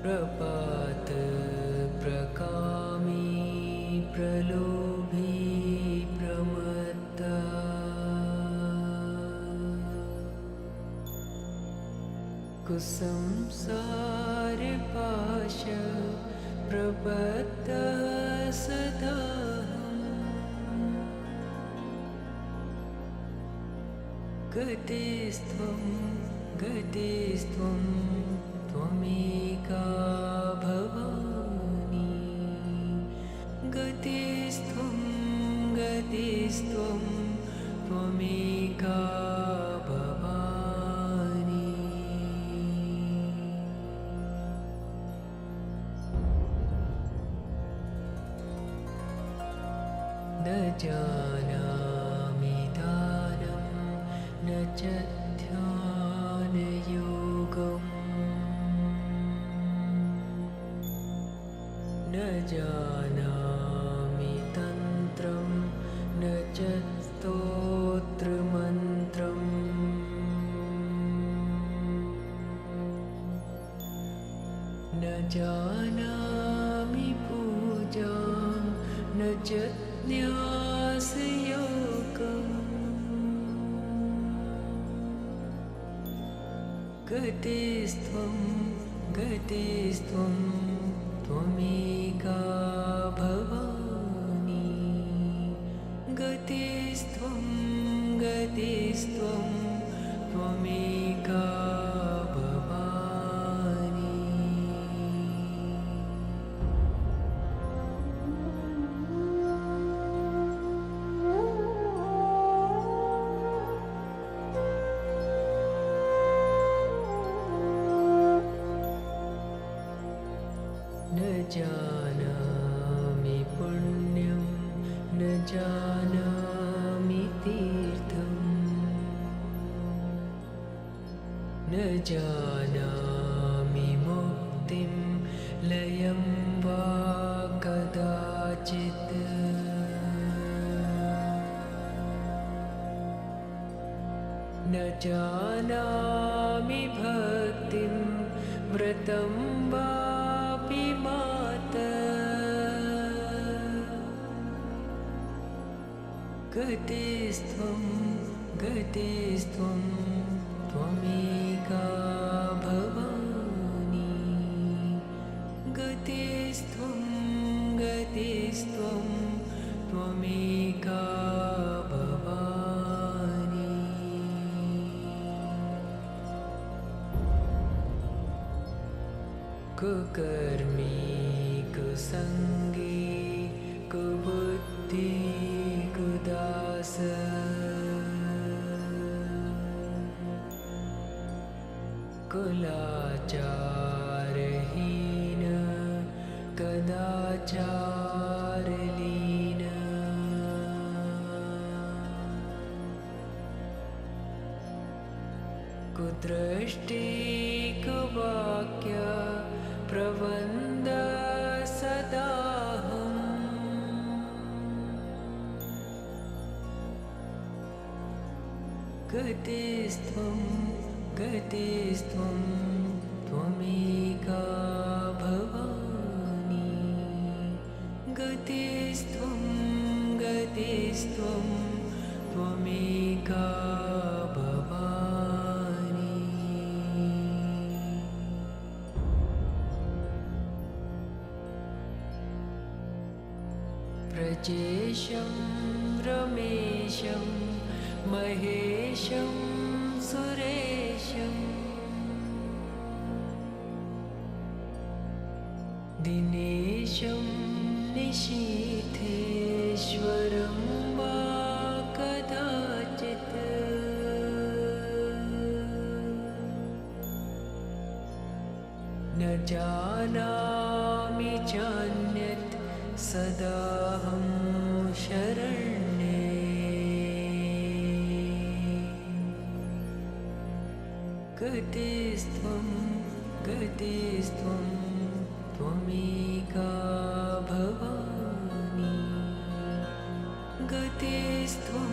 प्रपात प्रकामी प्रलोभी प्रमत्ता कुसंसारपाश प्रबद्धः सदाहम् गतिस्त्वं गतिस्त्वं त्वमेका भवानी गतिस्त्वं गतिस्त्वं त्वमेका भवानी न जानामि दानं न च ध्यानयोगम् न जानामि तन्त्रं न च स्तोत्रमन्त्रम् न जानामि पूजां न च न्यासयोगम् गतिस्त्वं गतिस्त्वं त्वमेका भवानी गतिस्त्वं गतिस्त्वं त्वमेका भवानी न जानामि पुण्यं न जानामि तीर्थम् न जानामि मुक्तिं लयं वा कदाचित् न जानामि भक्तिं व्रतं वापि माता गतिस्त्वं गतिस्त्वं त्वमेका भवानी गतिस्त्वं गतिस्त्वं त्वमेका भवानी कुकर्मी कुसङ्गी कुबुद्धि कुदास कुलाचारहीन कदाचारलीन कुदृष्टि कुवाक्य प्रवन्द सदाहम् गतिस्त्वं गतिस्त्वं त्वमेका भवानि गतिस्त्वं गतिस्त्वं त्वमेका भवानि प्रजेशं रमेशं महेशं सुरेशं दिनेशं निशीथेश्वरं वा कदाचित् न जानामि चान्यत् सदाहं शरण्ये गतिस्त्वं गतिस्त्वं त्वमेका भवानि गतिस्त्वं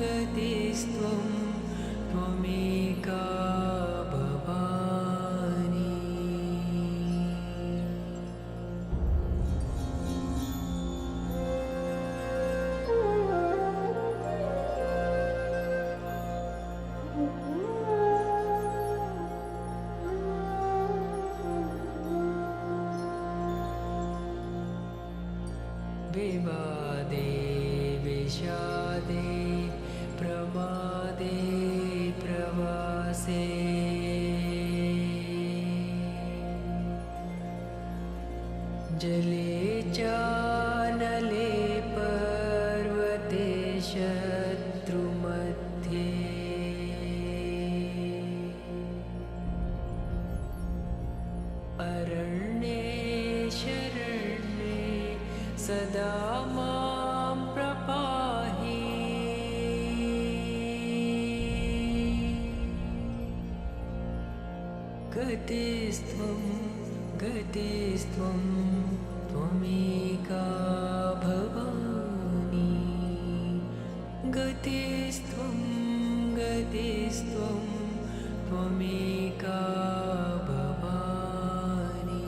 गतिस्त्वं त्वमेका भवानि विवादे विषादे प्रमादे प्रवासे जले चानले पर्वते शत्रुमध्ये अरण्ये शरण्ये सदा मां प्रपाहि गतिस्त्वं गतिस्त्वं त्वमेका भवानि गतिस्त्वं गतिस्त्वं त्वमेका भवानि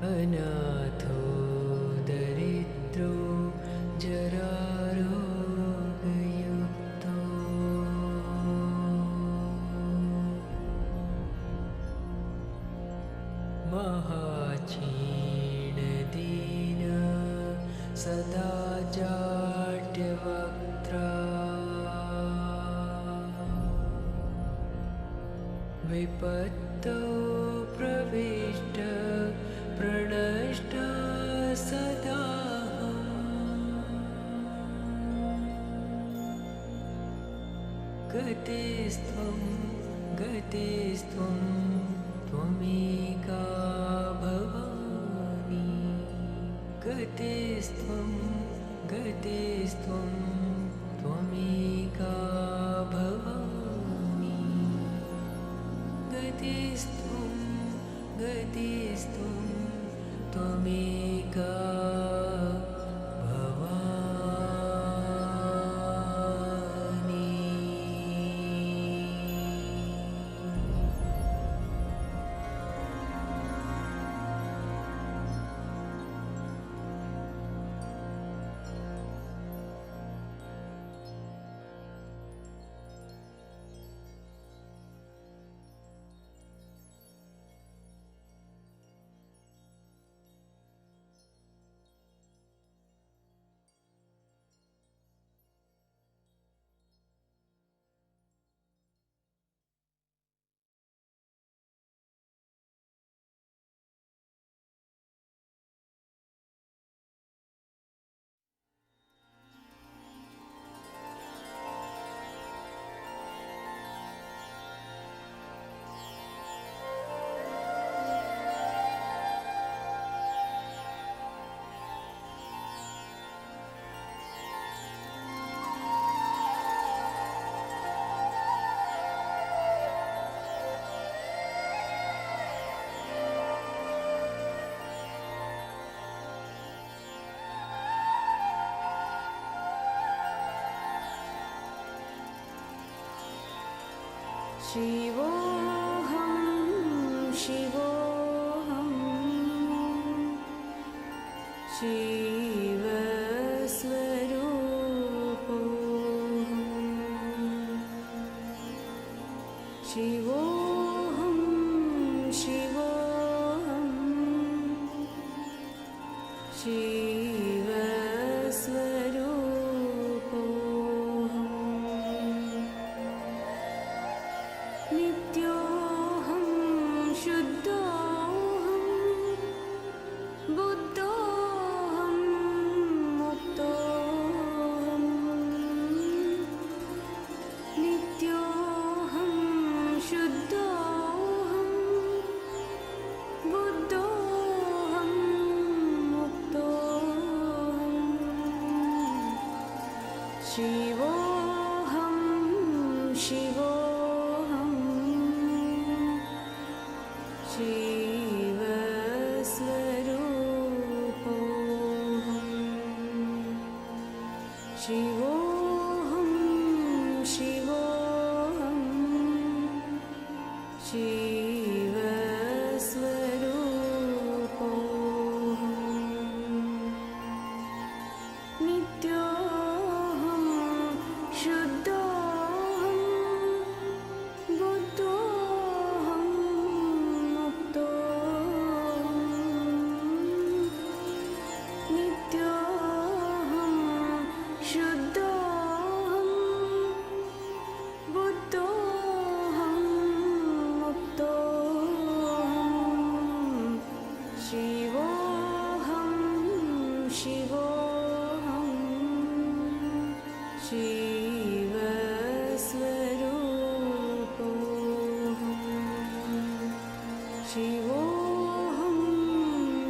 अनाथो दरिद्रो जरारोगयुक्तो महाक्षीणदीन सदा जाड्यवक्त्रा विपत्तौ प्रविष्ट प्रणष्ट सदाहम् गतिस्त्वं गतिस्त्वं त्वमेका भवानि गतिस्त्वं गतिस्त्वं त्वमेका भवानि गतिस्त्वं गतिस्त्वं त्वमेका शिवोऽहं शिवोऽहं शिवस्वरूपोऽहं शिवोऽहं शिवोऽहं शिवस्वरूपोऽहं नित्योऽहं शुद्धोऽहं बुद्धोऽहं मुक्तोऽहं नित्योऽहं शुद्धोऽहं बुद्धोऽहं मुक्तोऽहं शिवोऽहं शिवोऽहं शिवस्वरूपोऽहं शिवोऽहं शिवोऽहं शिवस्वरूपोऽहं नित्योऽहं शुद्धोऽहं बुद्धोऽहं मुक्तोऽहं नित्योऽहं शुद्धोऽहं बुद्धोऽहं मुक्तोऽहं शिवोऽहं शिवोऽहं शिवस्वरूपोऽहं शिवोऽहं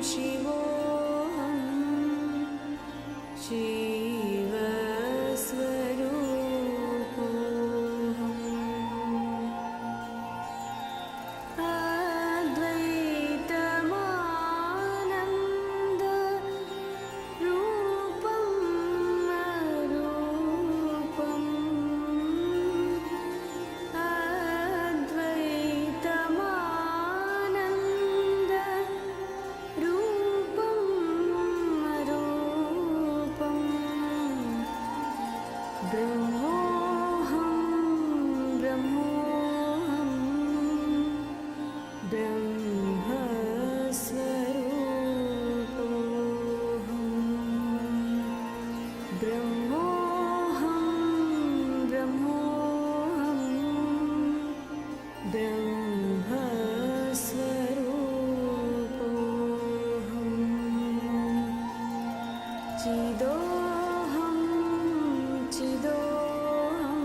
शिवोऽहं शिवस्वरूपोऽहम् अद्वैतमानन्द रूपं अरूपम् अद्वैतमानन्द रूपं अरूपम् ब्रह्मोऽहं ब्रह्मोऽहं ब्रह्मस्वरूपोऽहं ब्रह्मोऽहं ब्रह्मोऽहं ब्रह्मस्वरूपोऽहं चिदोऽहं चिदोऽहं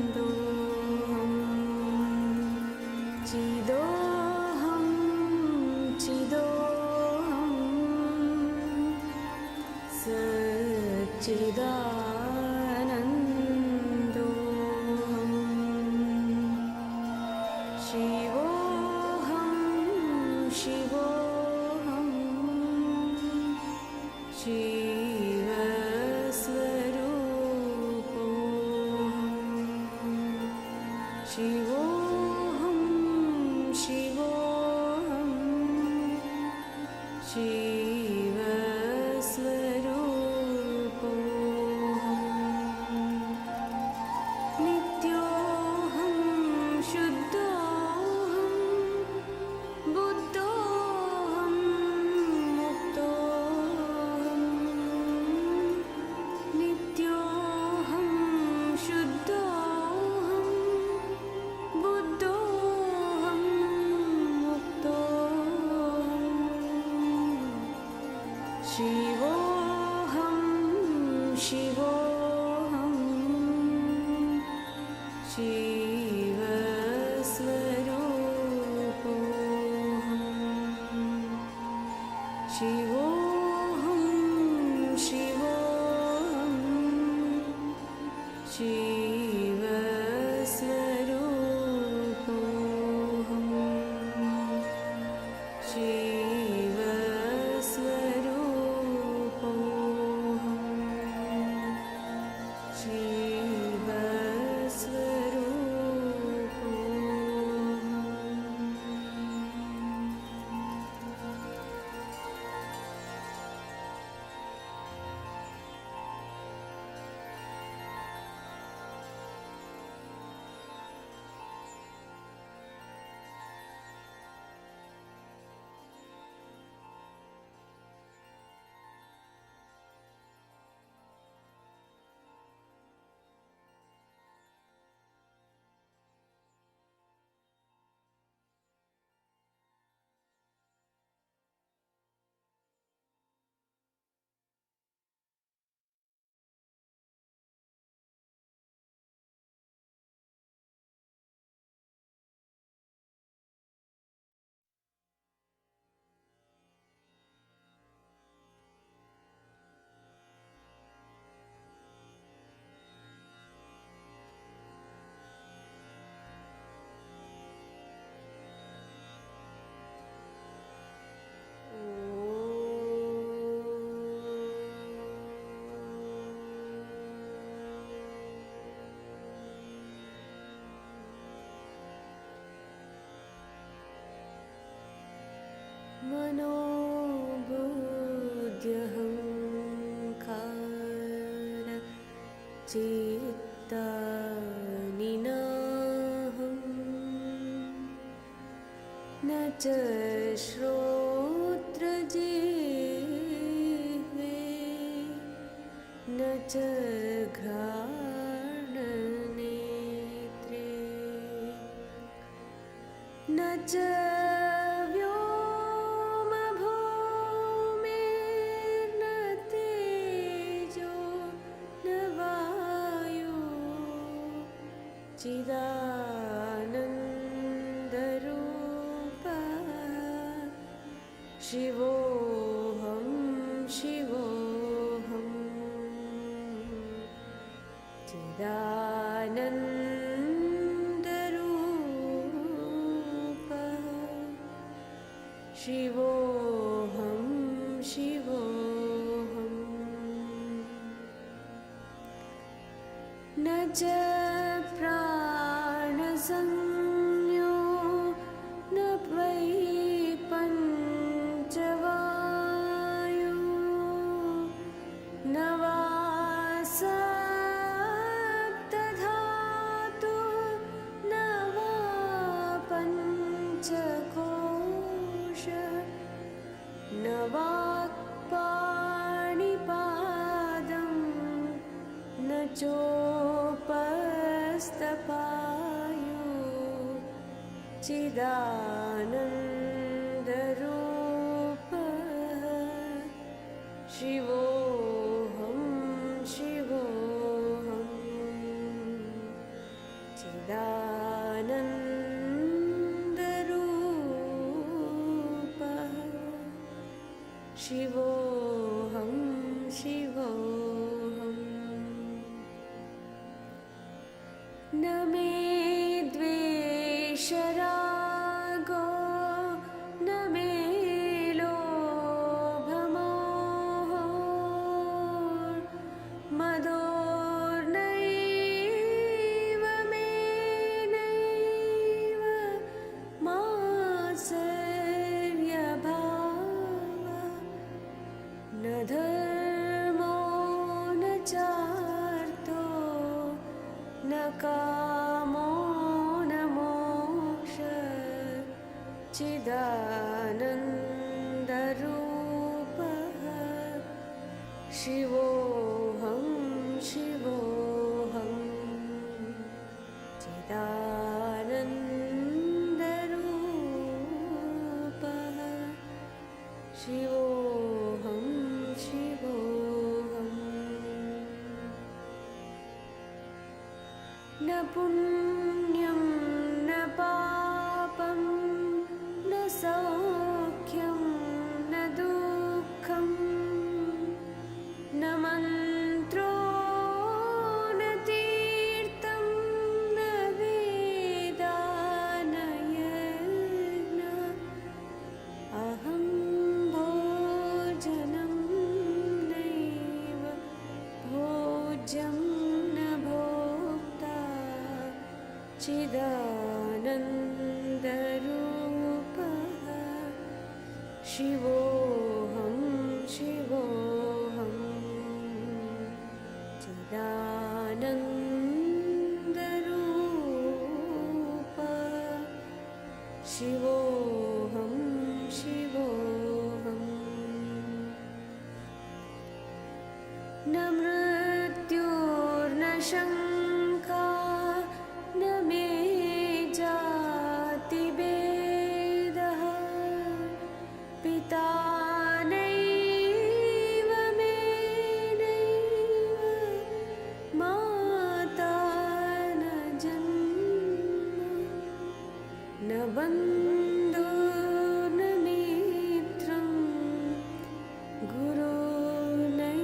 सच्चिदानन्दोऽहं चिदोऽहं चिदोऽहं सच्चिदानन्दोऽहं शिवोऽहं शिवोऽहं शिवस्वरूपोऽहं शिवोऽहं शिवोऽहं शिवस्वरूपोऽहं नित्योऽहं शुद्धोऽहं बुद्धोऽहं मुक्तोऽहं नित्योऽहं शुद्धोऽहं बुद्धोऽहं मुक्तोऽहं शिवोऽहं शिवोऽहं शिवस्वरूपोऽहं शिवोऽहं शिवोऽहं शिवस्वरूपोऽहं शिवस्वरूपोऽहं चेत्तानि नाहं न च श्रोत्रजिह्वे न च घ्राणनेत्रे न च व्योमभूमिर्न तेजो न वायु चिदानन्दरूपः शिवोऽहं शिवोऽहं चिदानन्दरूपः शिवोऽहं शिवोऽहं न च प्राणसंज्ञो न वै पञ्चवायु न वा सप्तधातु न वा पञ्चकोश न वाक्पाणिपादं न चोपस्तपायु चिदानन्दरूपः शिवोऽहं शिवोऽहं चिदानन्दरूपः शिवोऽहं शिवोऽहं न मे द्वेषरागो न मे लोभमोहो मदोर्नैव मे नैव मात्सर्यभावः न धर्मो न चार्थो न कामो न मोक्षः चिदानन्दरूपः शिवोऽहं शिवोऽहं चिदानन्दरूपः शिवोऽहं शिवोऽहम् न पुण्यं न पापं न सौख्यं न दुःखं न मन्त्रो न तीर्थं न वेदा न यज्ञः अहं भोजनं नैव भोज्यं न भोक्ता चिदानन्दरूपः शिवोऽहं शिवोऽहं चिदानन्दरूपः शिवोऽहं शिवोऽहम् न मृत्युर्न शङ्का न मे जातिभेदः पिता नैव मे नैव माता न जन्म न बन्धुर्न मित्रं गुरुर्नैव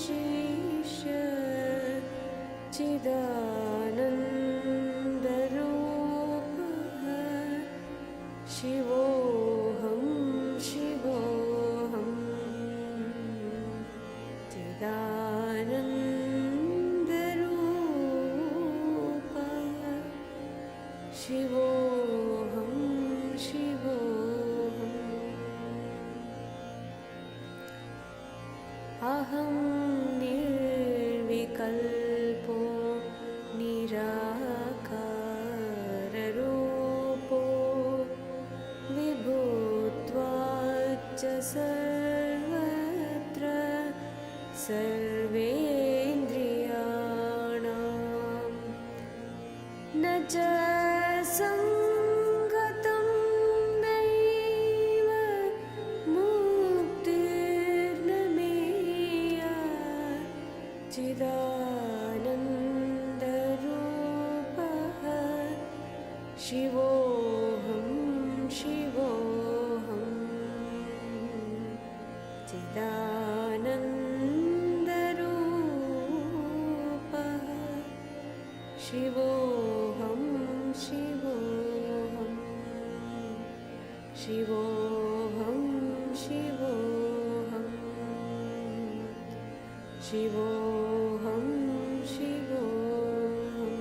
शिष्यः चिदानन्दरूपः शिवोऽहं शिवोऽहं चिदानन्दरूपः शिवोऽहं शिवोऽहम् अहं निर्विकल्पः सर्वेन्द्रियाणां न च सङ्गतं नैव मुक्तिर्न मेया चिदानन्दरूपः शिवोऽहं शिवोऽहं चिदानन्दरूपः शिवोऽहं शिवोऽहं शिवोऽहं शिवोऽहं शिवोऽहं शिवोऽहम्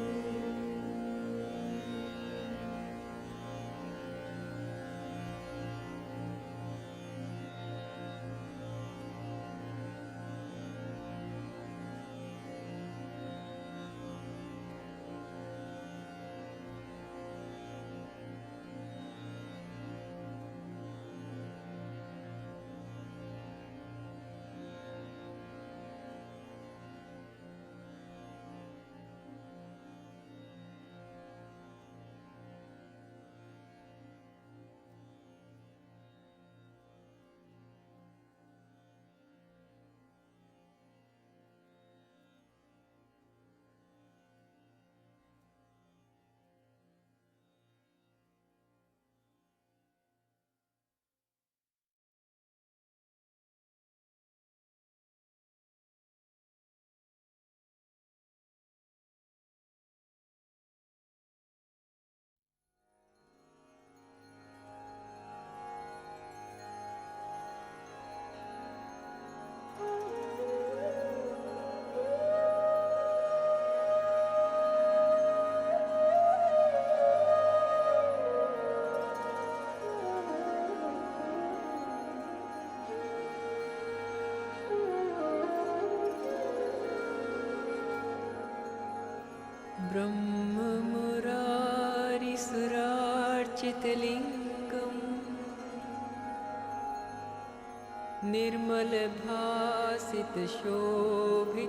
ब्रह्ममुरारिसुरार्चितलिङ्गम्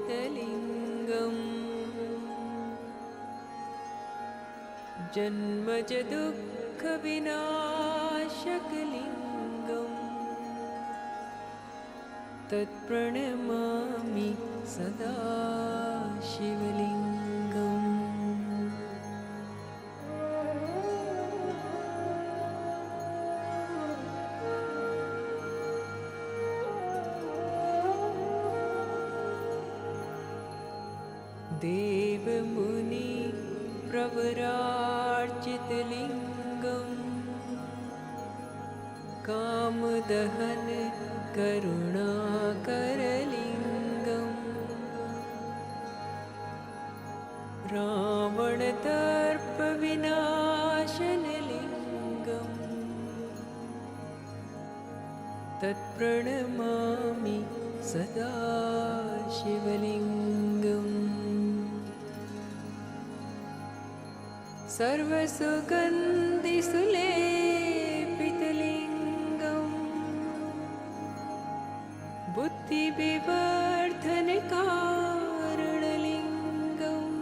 निर्मलभासितशोभितलिङ्गम् जन्मज दुःखविनाशकलिङ्गम् तत्प्रणमामि सदा शिवलिङ्गम् देवमुनि प्रवरार्चितलिङ्गम् कामदहन करुणाकरलिङ्गम् रावणदर्पविनाशनलिङ्गम् तत्प्रणमामि सदा शिवलिङ्गम् सर्वसुगन्धिसुलेपितलिङ्गम् बुद्धिविवर्धनकारणलिङ्गम्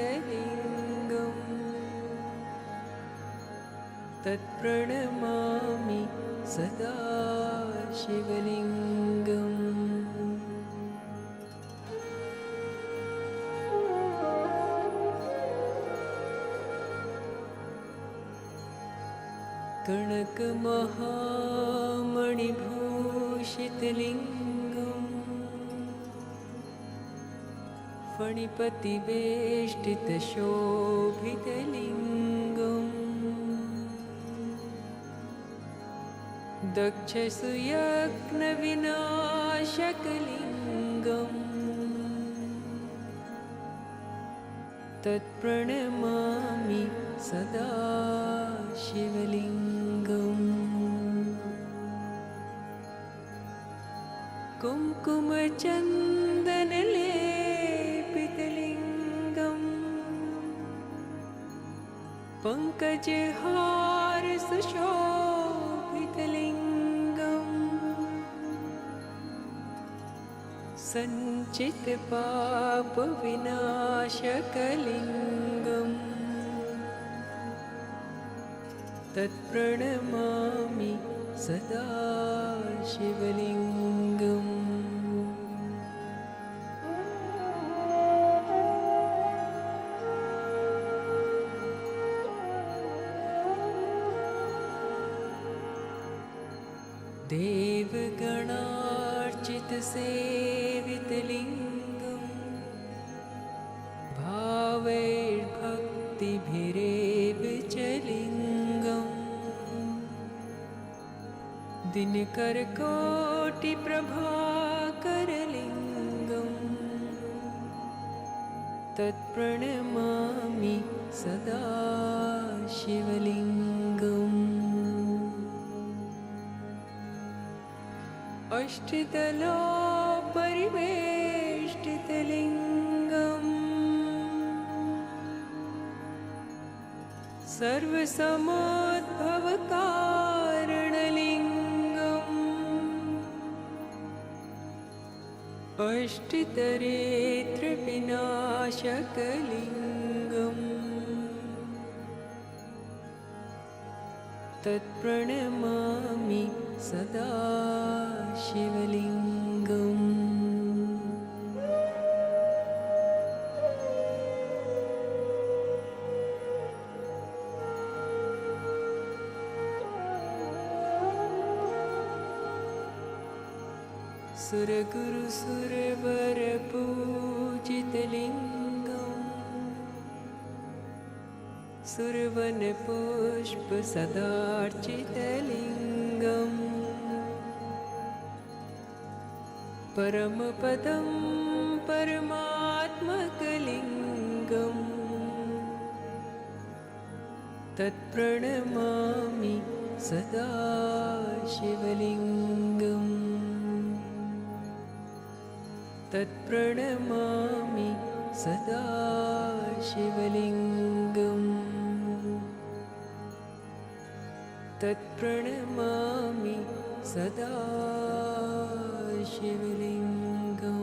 सिद्धसुरासुरवन्दितलिङ्गम् तत्प्रणमामि सदा शिवलिङ्गम् कणकमहामणिभूषितलिङ्गम् फणिपतिवेष्टितशोभितलिङ्गम् दक्षसुयज्ञविनाशकलिङ्गम् तत्प्रणमामि सदा शिवलिङ्गम् कुङ्कुमचन्दनलेपितलिङ्गम् पङ्कजहारसुशोभितलिङ्गम् सञ्चितपापविनाशकलिङ्गम् तत्प्रणमामि सदा शिवलिङ्गम् देवगणार्चितसेवितलिङ्गम् भावैर्भक्तिभिरेव च लिङ्गम् दिनकरकोटिप्रभाकरलिङ्गम् तत्प्रणमामि सदा शिवलिङ्गम् अष्टदलोपरिवेष्टितलिङ्गम् सर्वसमोद्भवकारणलिङ्गम् अष्टतरेत्रविनाशकलिङ्गम् तत्प्रणमामि सदा शिवलिङ्गम् सुरगुरुसुरवरपूजितलिङ्गम् सुरवनपुष्पसदार्चितलिङ्गम् परमपदं परमात्मकलिङ्गम् तत्प्रणमामि सदा शिवलिङ्गम् तत्प्रणमामि सदा शिवलिङ्गम् तत्प्रणमामि सदा शिवलिङ्गम्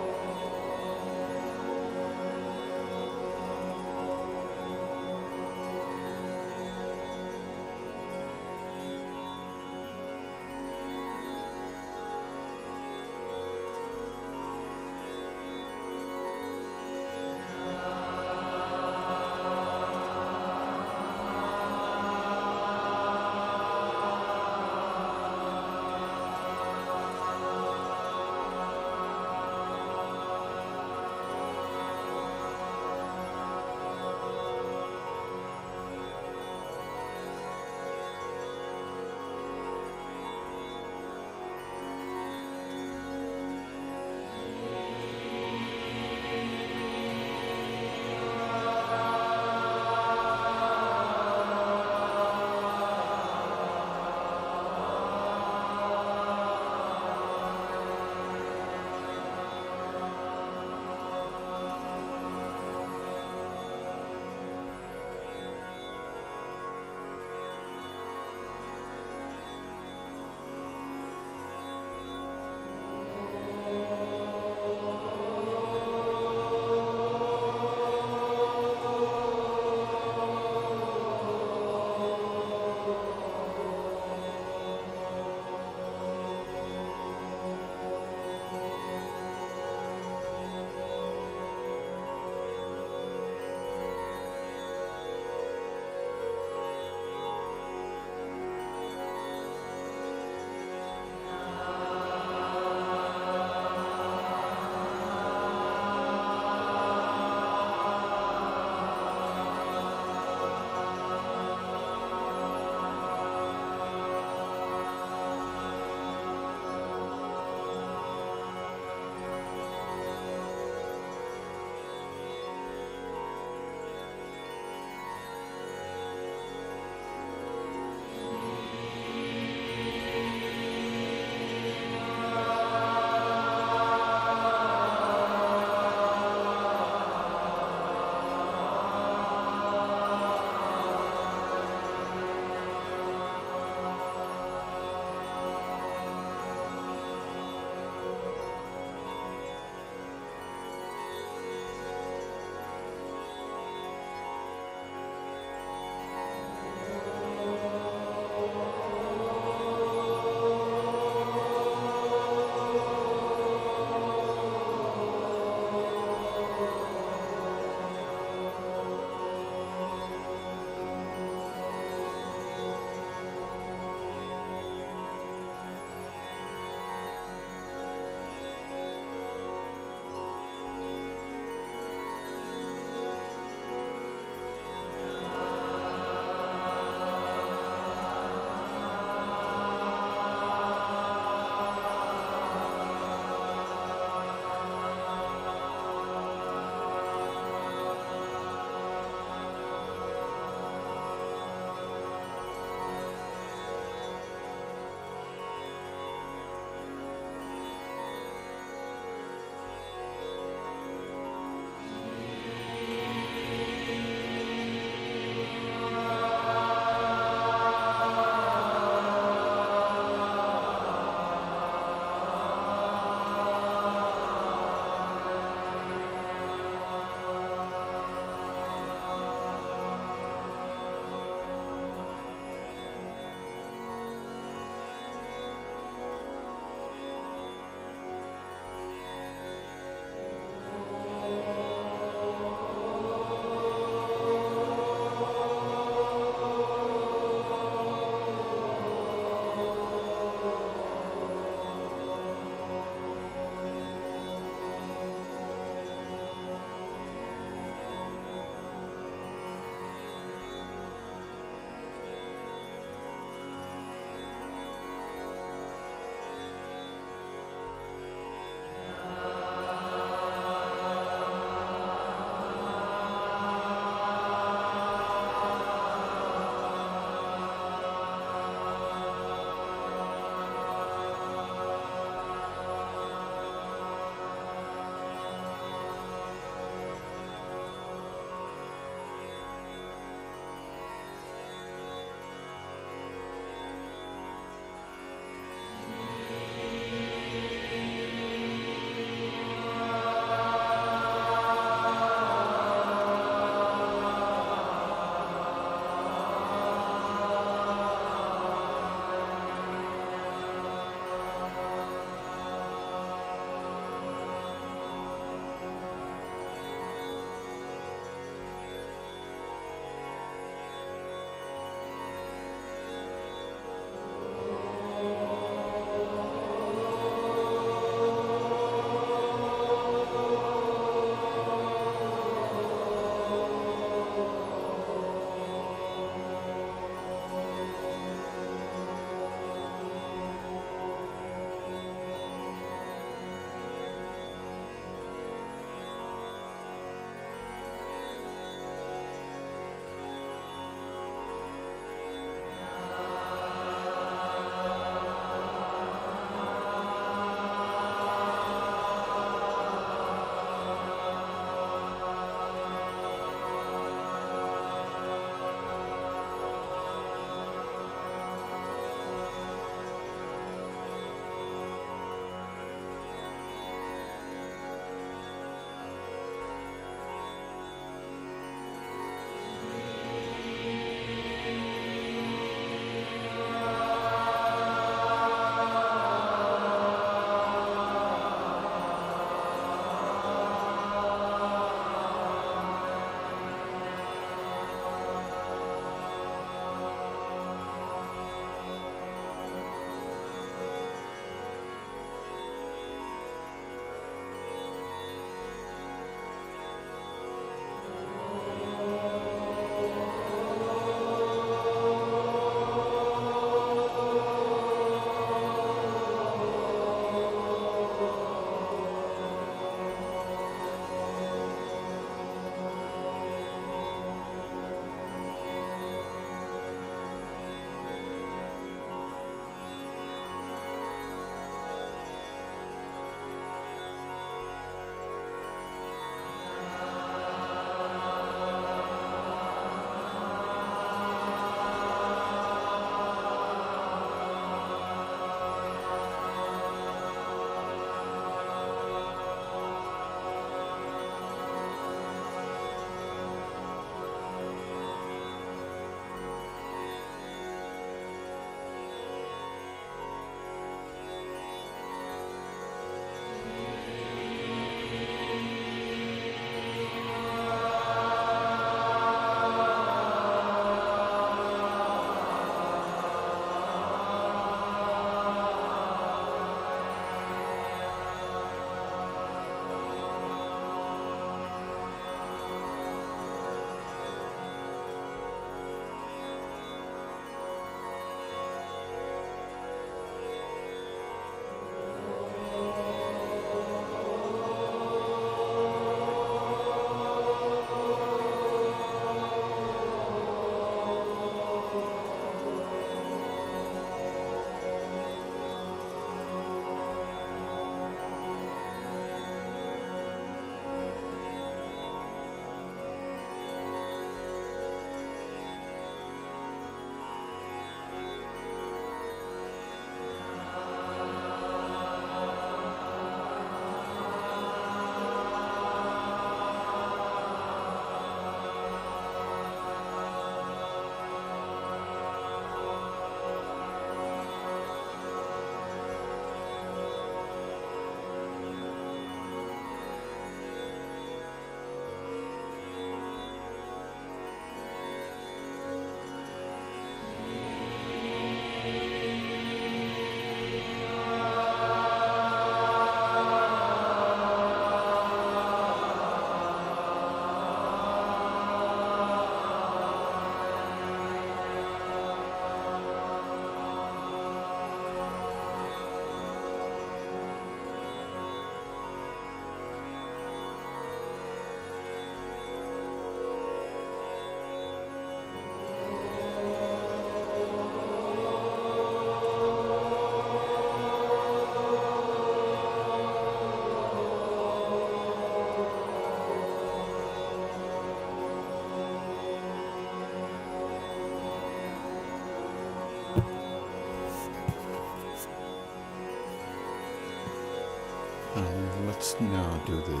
Let's now do the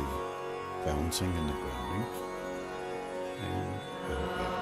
balancing and the grounding. And